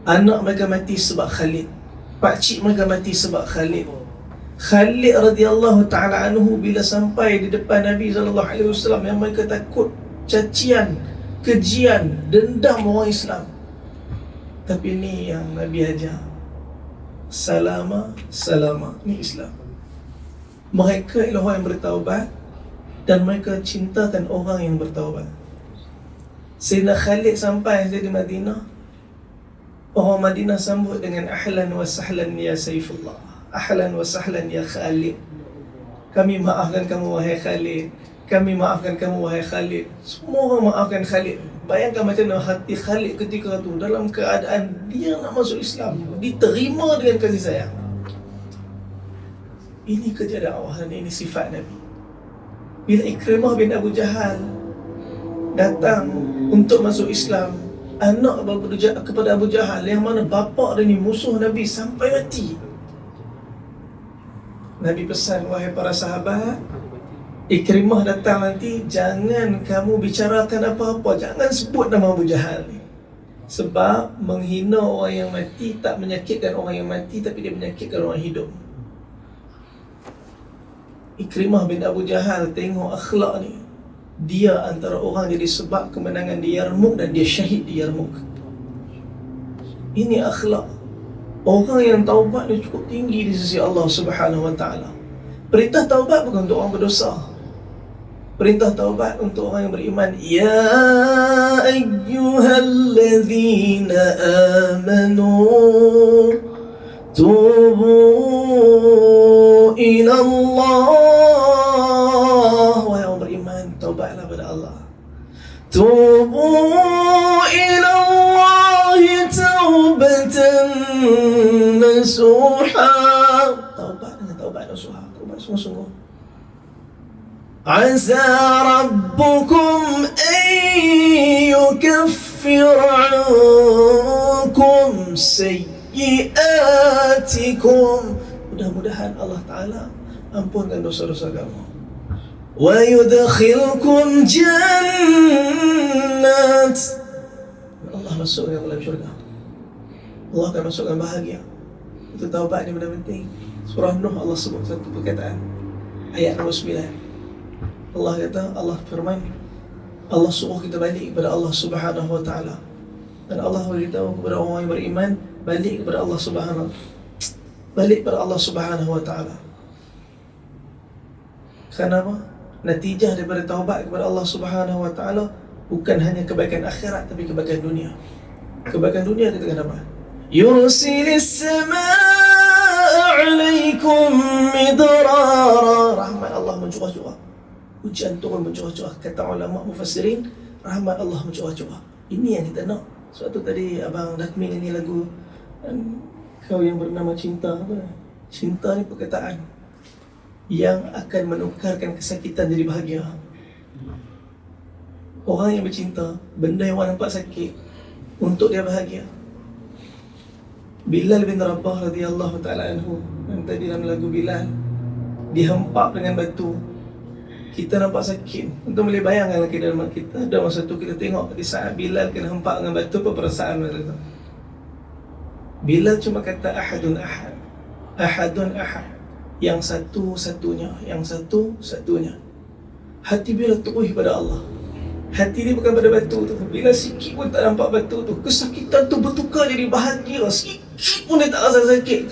anak mereka mati sebab Khalid, pakcik mereka mati sebab Khalid. Khalid radhiyallahu ta'ala anhu bila sampai di depan Nabi SAW, yang mereka takut cacian, kejian, dendam orang Islam. Tapi ni yang Nabi ajar, salama, salama. Ni Islam. Mereka ialah orang yang bertaubat, dan mereka cintakan orang yang bertaubat. Sayyidina Khalid sampai di Madinah, orang Madinah sambut dengan ahlan wa sahlan ya Saifullah, ahlan wa sahlan ya Khalid. Kami maafkan kamu wahai Khalid, kami maafkan kamu wahai Khalid. Semua orang maafkan Khalid. Bayangkan macam mana hati Khalid ketika tu, dalam keadaan dia nak masuk Islam, diterima dengan kasih sayang. Ini kerja dakwah dan ini sifat Nabi. Bila Ikrimah bin Abu Jahal datang untuk masuk Islam, anak kepada Abu Jahal yang mana bapa dia ni musuh Nabi sampai mati, Nabi pesan, wahai para sahabat, Ikrimah datang nanti, jangan kamu bicarakan apa-apa, jangan sebut nama Abu Jahal ni. Sebab menghina orang yang mati tak menyakitkan orang yang mati, tapi dia menyakitkan orang hidup. Ikrimah bin Abu Jahal tengok akhlak ni, dia antara orang jadi sebab kemenangan di Yarmouk, dan dia syahid di Yarmouk. Ini akhlak orang yang taubat dia cukup tinggi di sisi Allah Subhanahu Wa Taala. Perintah taubat bukan untuk orang berdosa. Perintah taubat untuk orang yang beriman. Ya ayyuhalladzina amanu tubu ila Allah. Wahai orang beriman, taubatlah pada Allah. Tubu ila Allah taubatan nasuha. Taubat dengan taubat nasuha, taubat sungguh-sungguh. Asa rabbukum an yukaffir ankum sayyiatikum. Mudah-mudahan Allah Ta'ala ampunkan dosa-dosa kamu. Wa yudkhilkum jannat. Allah masukkan dalam syurga. Allah akan masukkan bahagia. Itu taubat ni benda penting. Surah Nuh Allah sebut satu perkataan, ayat nombor 9. Allah kata, Allah firman, Allah suruh kita balik kepada Allah Subhanahu Wa Taala. Dan Allah beritahu kepada orang yang beriman, balik kepada Allah Subhanahu, balik kepada Allah Subhanahu Wa Taala. Kenapa? Natijah daripada taubat kepada Allah Subhanahu Wa Taala bukan hanya kebaikan akhirat, tapi kebaikan dunia. Kebaikan dunia kita akan dapat. Yursilis samaa 'alaikum midrara. Rahmat Allah mencurah-curah. Hujan turun mencurah-curah. Kata ulama mufassirin, rahmat Allah mencurah-curah. Ini yang kita nak. Sebab tu tadi Abang Dakmi nyanyi lagu Kau yang bernama cinta. Apa? Cinta ni perkataan yang akan menukarkan kesakitan jadi bahagia. Orang yang bercinta, benda yang orang nampak sakit untuk dia bahagia. Bilal bin Rabah radhiyallahu ta'ala anhu, yang tadi dalam lagu Bilal, dihempap dengan batu. Kita nampak sakit. Untuk boleh bayangkan lagi dalam kita, ada masa tu kita tengok di saat Bilal kena hempak dengan batu, apa perasaan masa tu? Bilal cuma kata ahadun ahad, ahadun ahad, yang satu-satunya, yang satu-satunya. Hati Bilal terus pada Allah. Hati dia bukan pada batu tu. Bila sikit pun tak nampak batu tu, kesakitan tu bertukar jadi bahagia. Sikit pun dia tak rasa sakit.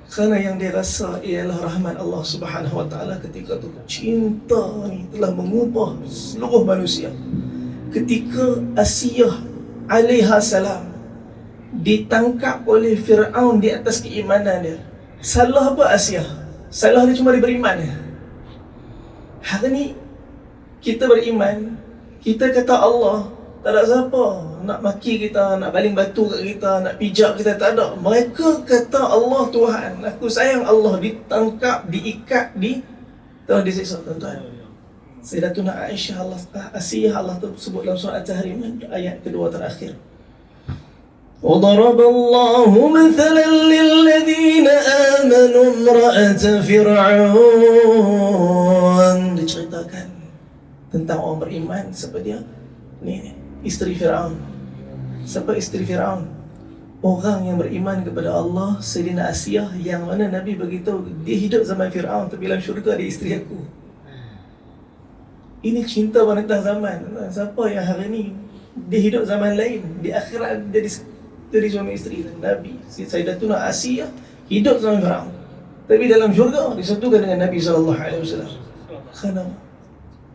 Kerana yang dia rasa ialah rahmat Allah Subhanahu Wa Taala ketika tu. Cinta ni telah mengubah seluruh manusia. Ketika Asiyah alaiha salam ditangkap oleh Fir'aun di atas keimanan dia, salah apa Asiyah? Salah dia cuma dia beriman. Hari ni kita beriman, kita kata Allah, tak ada siapa nak maki kita, nak baling batu kat kita, nak pijak kita, tak ada. Mereka kata Allah Tuhan, aku sayang Allah, ditangkap, diikat, telah disiksa, tuan-tuan. Sayyidatuna Aisyah Asiyah Allah sebut dalam surah At-Tahrim ayat kedua terakhir. وضرب الله مثلا للذين آمنوا امرأة فرعون. Diceritakan tentang orang beriman. Siapa dia? Ni, isteri Fir'aun. Siapa isteri Fir'aun? Orang yang beriman kepada Allah, Sayyidina Asiyah, yang mana Nabi beritahu dia hidup zaman Fir'aun, tapi dalam syurga dia isteri aku. Ini cinta wanita zaman. Siapa yang hari ni dia hidup zaman lain, di akhirat jadi suami isteri Nabi. Sayyidatuna Asiyah hidup zaman Fir'aun, tapi dalam syurga disatukan dengan Nabi SAW. Kerana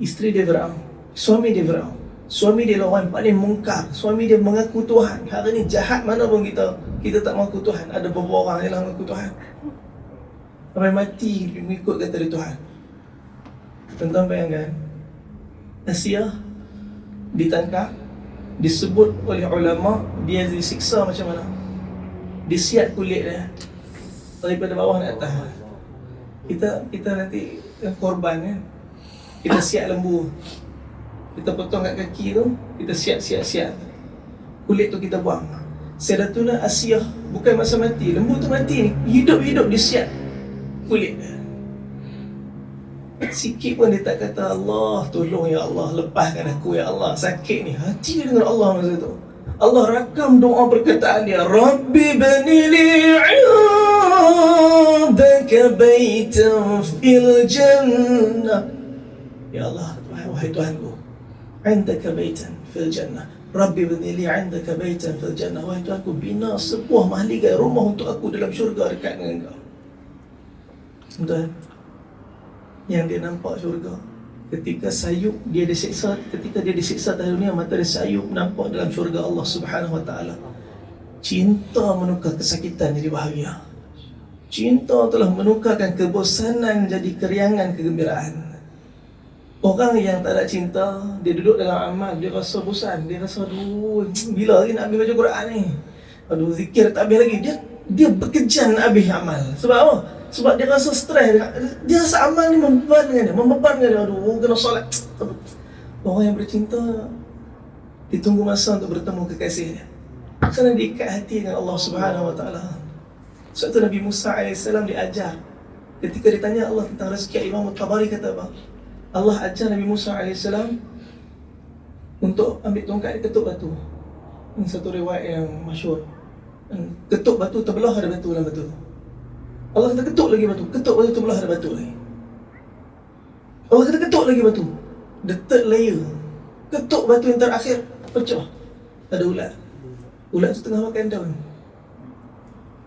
isteri dia Fir'aun, suami dia Fir'aun, suami dia orang paling mungkar, suami dia mengaku Tuhan. Hari ni jahat mana pun kita tak mengaku Tuhan. Ada beberapa orang yang mengaku Tuhan, sampai mati mengikut kata dia Tuhan. Tuan-tuan bayangkan, Asiyah ditangkap, disebut oleh ulama dia disiksa macam mana? Disiat kulit dia daripada bawah nak atas. Kita nanti korban kan, kita siat lembu, kita potong kat kaki tu, kita siat kulit tu kita buang. Sayyidatuna Asiyah bukan masa mati, lembu tu mati ni, hidup-hidup disiat kulit dia. Sikit pun dia tak kata Allah tolong ya Allah, lepaskan aku ya Allah, sakit ni. Hati dia dengan Allah masa tu. Allah rakam doa perkataan dia, Rabbi banili 'indaka baitan fil jannah. Ya Allah, wahai Tuhanku, 'indaka baitan fil jannah. Rabbi banili 'indaka baitan fil jannah. Wahai Tuhanku, bina sebuah mahligai rumah untuk aku dalam syurga dekat dengan Engkau. Tuan, yang dia nampak syurga ketika sayup dia disiksa, ketika dia disiksa di dunia, mata dia sayup nampak dalam syurga Allah Subhanahu Wa Taala. Cinta menukar kesakitan jadi bahagia. Cinta telah menukarkan kebosanan jadi keriangan, kegembiraan. Orang yang tak ada cinta, dia duduk dalam amal, dia rasa bosan, dia rasa aduh, bila lagi nak habis baca Quran ni, aduh zikir tak habis lagi. Dia berkejan nak habis amal. Sebab apa? Sebab dia rasa stres, dia rasa amal ni membebankan dia. Aduh, kena solat. Orang yang bercinta ditunggu masa untuk bertemu kekasihnya, kerana diikat hati dengan Allah Subhanahu Wa Taala. Sebab tu Nabi Musa AS diajar, ketika ditanya Allah tentang rezeki, Imam Tabari kata apa? Allah ajar Nabi Musa AS untuk ambil tongkat, dia ketuk batu. Ini satu riwayat yang masyhur. Ketuk batu, terbelah ada batu dalam batu. Allah kata ketuk lagi batu, ketuk batu terbelah ada batu lagi. Allah kata ketuk lagi batu, the third layer, ketuk batu yang terakhir, pecah, ada ulat. Ulat tu tengah makan daun.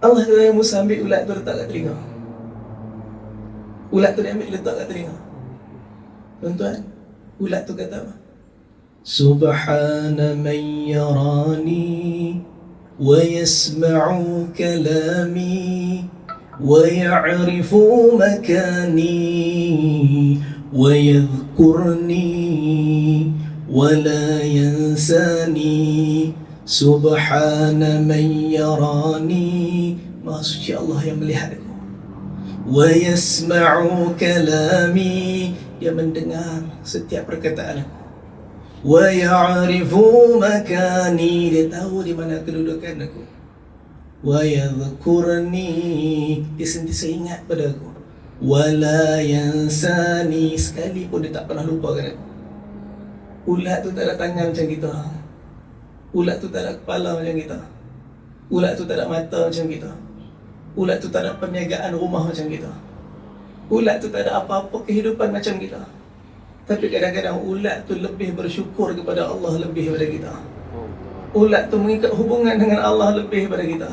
Allah kata Musa ambil ulat tu letak kat telinga. Ulat tu dia ambil letak kat telinga. Tuan-tuan, ulat tu kata apa? Subhana man yarani wa yasma'u kalami wa ya'rifu makani wa yadhkurni wa la yansani. Subhana man yarani, Maha suci Allah yang melihat aku. Wa yasma'u kalami, dia mendengar setiap perkataan aku. wa ya'rifu makani, dia tahu di mana kedudukan aku. Wa yadhkurni, dia sentiasa ingat pada aku. Wa la yansani, sekalipun dia tak pernah lupakan aku. Ulat tu tak ada tangan macam kita. Ulat tu tak ada kepala macam kita. Ulat tu tak ada mata macam kita. Ulat tu tak ada perniagaan rumah macam kita. Ulat tu tak ada apa-apa kehidupan macam kita. Tapi kadang-kadang ulat tu lebih bersyukur kepada Allah lebih daripada kita. Ulat tu mengikat hubungan dengan Allah lebih daripada kita.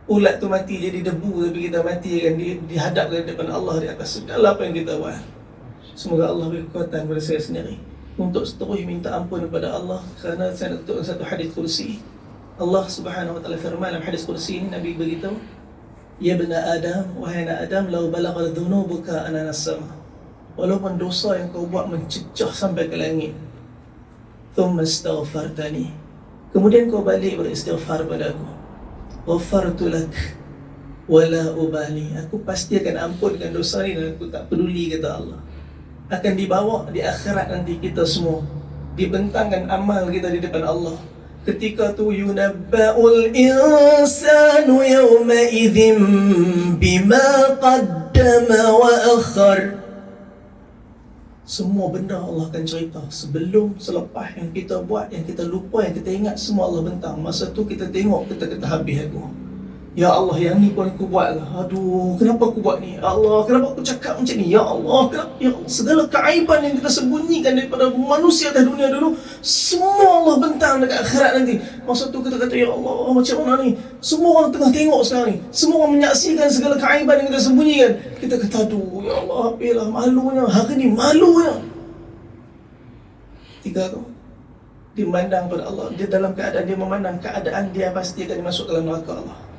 Ulat tu mati jadi debu, tapi kita mati akan dihadapkan di depan Allah di atas segala apa yang kita buat. Semoga Allah beri kekuatan kepada saya sendiri untuk terus minta ampun kepada Allah, kerana saya nak tutup satu hadis kursi. Allah Subhanahu wa taala firman dalam hadis kursi ini, Nabi beritahu, ya bani Adam, wahai anak Adam, law balagha dhunubuka ananas sama, walaupun dosa yang kau buat mencecah sampai ke langit, thumma astaghfartani, kemudian kau balik beristighfar pada aku, ghafartu lak wala ubali, aku pasti akan ampunkan dosa ni dan aku tak peduli, kata Allah. Akan dibawa di akhirat nanti kita semua, dibentangkan amal kita di depan Allah. Ketika tu yunabba'ul insanu yawma idzin bima qaddama wa akhar. Semua benda Allah akan cerita, sebelum, selepas, yang kita buat, yang kita lupa, yang kita ingat, semua Allah bentang. Masa tu kita tengok, kita kata habis aku. Ya Allah, yang ni pun aku buat lah. Aduh, kenapa aku buat ni? Allah, kenapa aku cakap macam ni? Ya Allah, kenapa? Ya Allah, segala keaiban yang kita sembunyikan daripada manusia atas dunia dulu, semua Allah bentang dekat akhirat nanti. Masa tu kita kata, ya Allah, macam mana ni? Semua orang tengah tengok sekarang ni. Semua orang menyaksikan segala keaiban yang kita sembunyikan. Kita kata, aduh, ya Allah, apalah malunya. Hari ni malunya. Tiga tu, dia memandang pada Allah. Dia dalam keadaan, dia memandang keadaan dia pasti akan masuk dalam neraka Allah.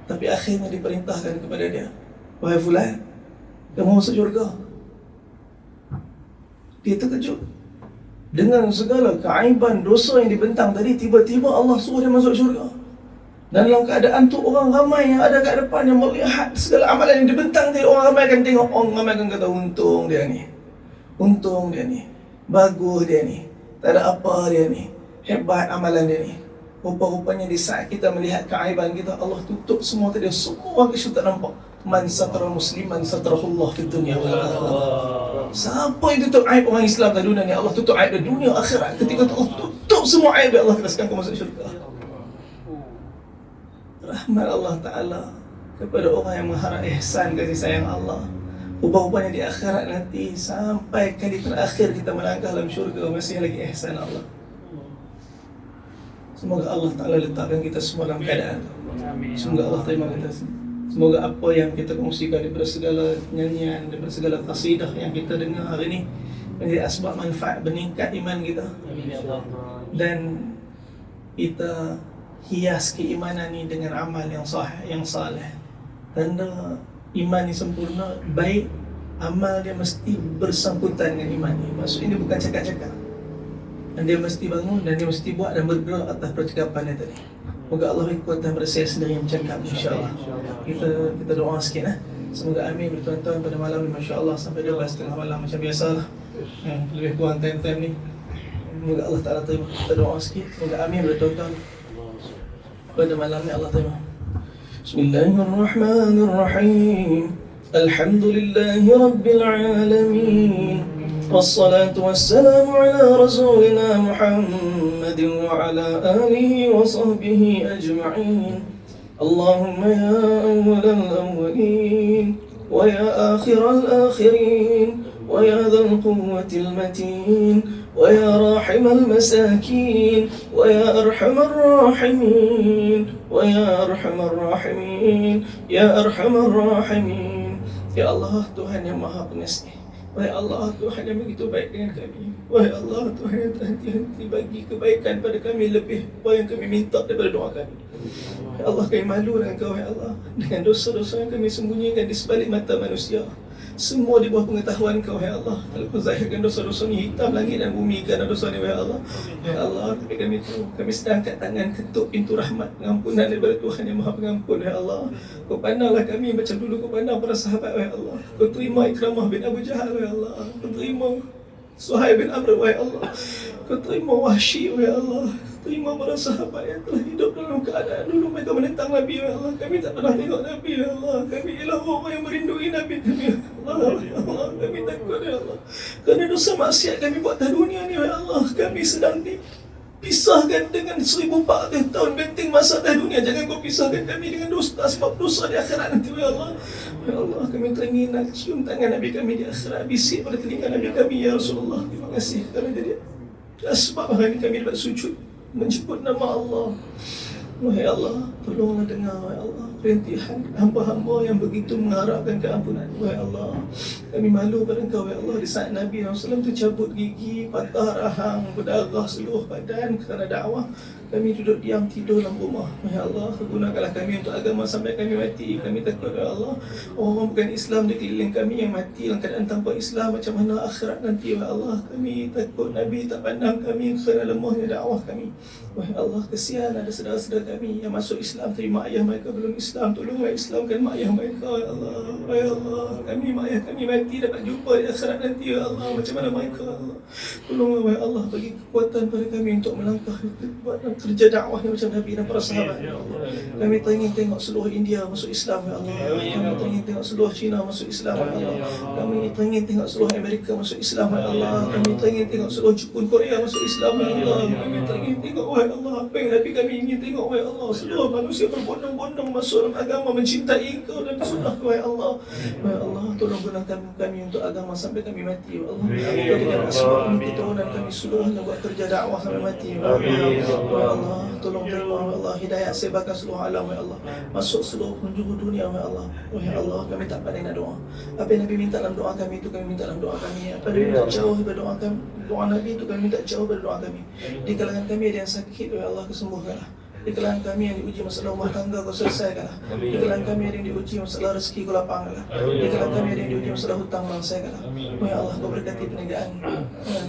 Tapi akhirnya diperintahkan kepada dia, wahai fulan, kamu masuk syurga. Dia terkejut dengan segala keaiban dosa yang dibentang tadi. Tiba-tiba Allah suruh dia masuk syurga. Dan dalam keadaan tu orang ramai yang ada kat depan yang melihat segala amalan yang dibentang tadi. Orang ramai akan tengok, orang ramai akan kata, untung dia ni, untung dia ni, bagus dia ni, tak ada apa dia ni, hebat amalan dia ni. Rupa-rupanya di saat kita melihat keaiban kita, Allah tutup semua tadi. Semua kita tak nampak. Man satara musliman satarahullah fid dunya wal akhirah. Siapa yang tutup aib orang Islam di dunia ni, Allah tutup aib di dunia akhirat. Ketika Allah tutup semua aib, Allah teruskan kau masuk syurga. Rahmat Allah Ta'ala kepada orang yang mengharap ihsan kasih sayang Allah. Rupa-rupanya di akhirat nanti, sampai kali terakhir kita melangkah dalam syurga, masih lagi ihsan Allah. Semoga Allah Ta'ala letakkan kita semua dalam keadaan. Semoga Allah terima kita. Semoga apa yang kita kongsikan daripada segala nyanyian, daripada segala qasidah yang kita dengar hari ini menjadi asbab manfaat meningkat iman kita. Dan kita hias keimanan ini dengan amal yang sahih, yang saleh. Tanda iman ini sempurna, baik, amal dia mesti bersangkutan dengan iman ini. Maksud ini bukan cakap-cakap. Dan dia mesti bangun dan dia mesti buat dan bergerak atas percakapan dia tadi. Moga Allah beri kekuatan pada saya sendiri yang bercakap, insya-Allah. Kita doa sikit. Semoga amin bertuan-tuan pada malam ni, masya-Allah, sampai 12:30 malam macam biasalah. Lebih kurang time-time ni. Moga Allah Ta'ala terima. Kita doa sikit. Semoga amin bertuan-tuan pada malam ni, Allah terima. Bismillahirrahmanirrahim. Alhamdulillahi rabbil alamin. والصلاة والسلام على رسولنا محمد وعلى آله وصحبه أجمعين. اللهم يا أول الأولين ويا آخر الآخرين ويا ذا القوة المتين ويا راحم المساكين ويا أرحم الراحمين ويا أرحم الراحمين يا أرحم الراحمين. Ya Allah, Tuhan yang Maha Pengasih. Wahai Allah, Tuhan yang begitu baik dengan kami. Wahai Allah, Tuhan yang henti-henti bagi kebaikan pada kami lebih apa yang kami minta daripada doa kami. Wahai Allah, kami malu dengan Kau, wahai Allah, dengan dosa-dosa yang kami sembunyikan di sebalik mata manusia. Semua di bawah pengetahuan Kau, wahai Allah. Kalau Kau zahirkan dosa-dosa ni, hitam langit dan bumi kerana dosa ni, wahai Allah. Wahai Allah, tapi kami tahu, kami sedang angkat tangan ketuk pintu rahmat pengampunan daripada Tuhan yang Maha Pengampun, wahai Allah. Kau pandanglah kami macam dulu Kau pandang para sahabat, wahai Allah. Kau terima Ikramah bin Abu Jahal, wahai Allah. Kau terima Suhaib bin Amr, wahai Allah, Kau terima Wahsy, wahai Allah, terima para sahabat yang telah hidup dalam keadaan dulu mereka menentang Nabi, wahai Allah. Kami tak pernah tengok Nabi, ya Allah. Kami ialah orang yang merindui Nabi kami, ya Allah. Ya Allah, kami takut, ya Allah, kerana dosa maksiat kami buat atas dunia ni, ya Allah. Kami sedang dipisahkan dengan 1400 tahun benteng masa atas dunia. Jangan Kau pisahkan kami dengan dosa, sebab dosa di akhirat nanti, ya Allah. Ya Allah, kami teringin nak cium tangan Nabi kami di akhirat, bisik pada telinga Nabi kami, ya Rasulullah. Terima kasih kerana jadi sebab hari ini kami dapat sujud menyebut nama Allah. Wahai Allah, tolonglah dengar, wahai Allah, rintihan hamba-hamba yang begitu mengharapkan keampunan. Wahai Allah, kami malu pada Engkau, wahai Allah, di saat Nabi SAW tercabut gigi, patah rahang, berdarah seluruh badan kerana dakwah. Kami duduk diam tidur dalam rumah. Ya Allah, gunakanlah kami untuk agama sampai kami mati. Kami takut, ya Allah, orang bukan Islam di keliling kami yang mati dalam keadaan tanpa Islam, macam mana akhirat nanti, ya Allah. Kami takut Nabi tak pandang kami kerana lemahnya dakwah kami. Wahai Allah, kesian ada saudara-saudara kami yang masuk Islam tapi mak ayah mereka belum Islam. Tolonglah Islamkan mak ayah mereka, ya Allah. Ya Allah, kami mak ayah kami mati dapat jumpa di akhirat nanti, ya Allah. Macam mana mereka, ya Allah. Tolonglah, ya Allah, bagi kekuatan pada kami untuk melangkah buat kerja dakwah yang macam Nabi dan para sahabat, ya Allah. Kami teringin tengok seluruh India masuk Islam, ya Allah. Kami teringin tengok seluruh China masuk Islam, ya Allah. Kami teringin tengok seluruh Amerika masuk Islam, ya Allah. Kami teringin tengok seluruh Jepun, Korea masuk Islam, ya Allah. Kami teringin tengok, wahai Allah, apa yang Nabi kami ingin tengok, wahai Allah. Seluruh manusia berbondong-bondong masuk dalam agama, mencintai Engkau dan sunnah, wahai Allah. Wahai Allah, tolong gunakan kami untuk agama sampai kami mati, ya Allah. Jadikan asbab ini keturunan kami seluruhnya buat kerja dakwah sampai mati, ya Allah. Ya Allah, tolong terima, ya Allah, hidayah sebarkan seluruh alam, ya Allah, masuk seluruh penjuru dunia, ya Allah. Wahai Allah, kami tak pandai nak doa. Apa yang Nabi minta dalam doa kami itu kami minta dalam doa kami. Apa yang minta jauh daripada doa kami, doa Nabi itu kami minta jauh daripada doa kami. Di kalangan kami ada yang sakit, ya Allah, kesembuhkanlah. Di kalangan kami yang diuji masalah rumah tangga, Kau selesaikanlah. Di kalangan kami ada yang diuji masalah rezeki, Kau lapangkanlah. Di kalangan kami ada yang diuji masalah hutang, selesaikanlah. Ya Allah, Kau berkati perniagaan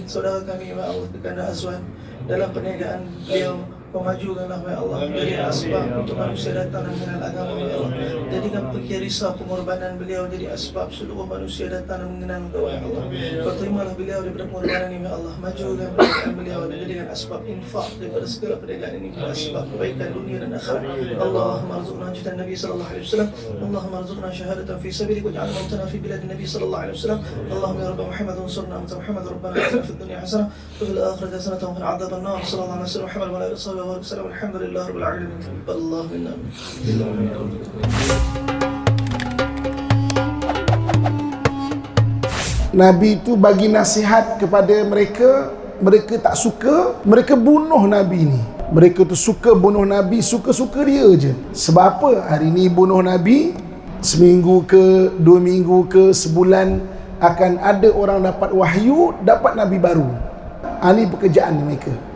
saudara kami, ya Allah, Kekanda Azwan, dalam perniagaan beliau. Kau majukanlah, ya Allah, jadi asbab untuk manusia datang dan mengenal agama, ya Allah. Jadikan kisah pengorbanan beliau jadi asbab seluruh manusia datang dan mengenal Kau, ya Allah. Kau terimalah beliau daripada pengorbanan ini, ya Allah. Majukan perniagaan beliau dan jadikan asbab infak daripada segala perniagaan ini menjadi asbab kebaikan dunia dan akhirat. Allahumma arzuqna hajatan Nabi sallallahu alaihi wasallam. Allahumma arzuqna syahadatan fi sabilik waj'al mautana fi bilad Nabi sallallahu alaihi wasallam. Allahumma ya rabb Muhammad wansurna wa Muhammad rabbana atina fid dunya hasanah wa fil akhirati hasanah wa qina adzaban nar. Sallallahu alaihi wasallam Muhammad wa alihi wasallam. Alhamdulillah rabbil alamin. Taqabbalallahu minna. Nabi itu bagi nasihat kepada mereka. Mereka tak suka, mereka bunuh Nabi ni. Mereka tu suka bunuh Nabi, suka-suka dia je. Sebab apa? Hari ni bunuh Nabi, seminggu ke, 2 minggu ke, sebulan akan ada orang dapat wahyu, dapat Nabi baru. Ini pekerjaan mereka.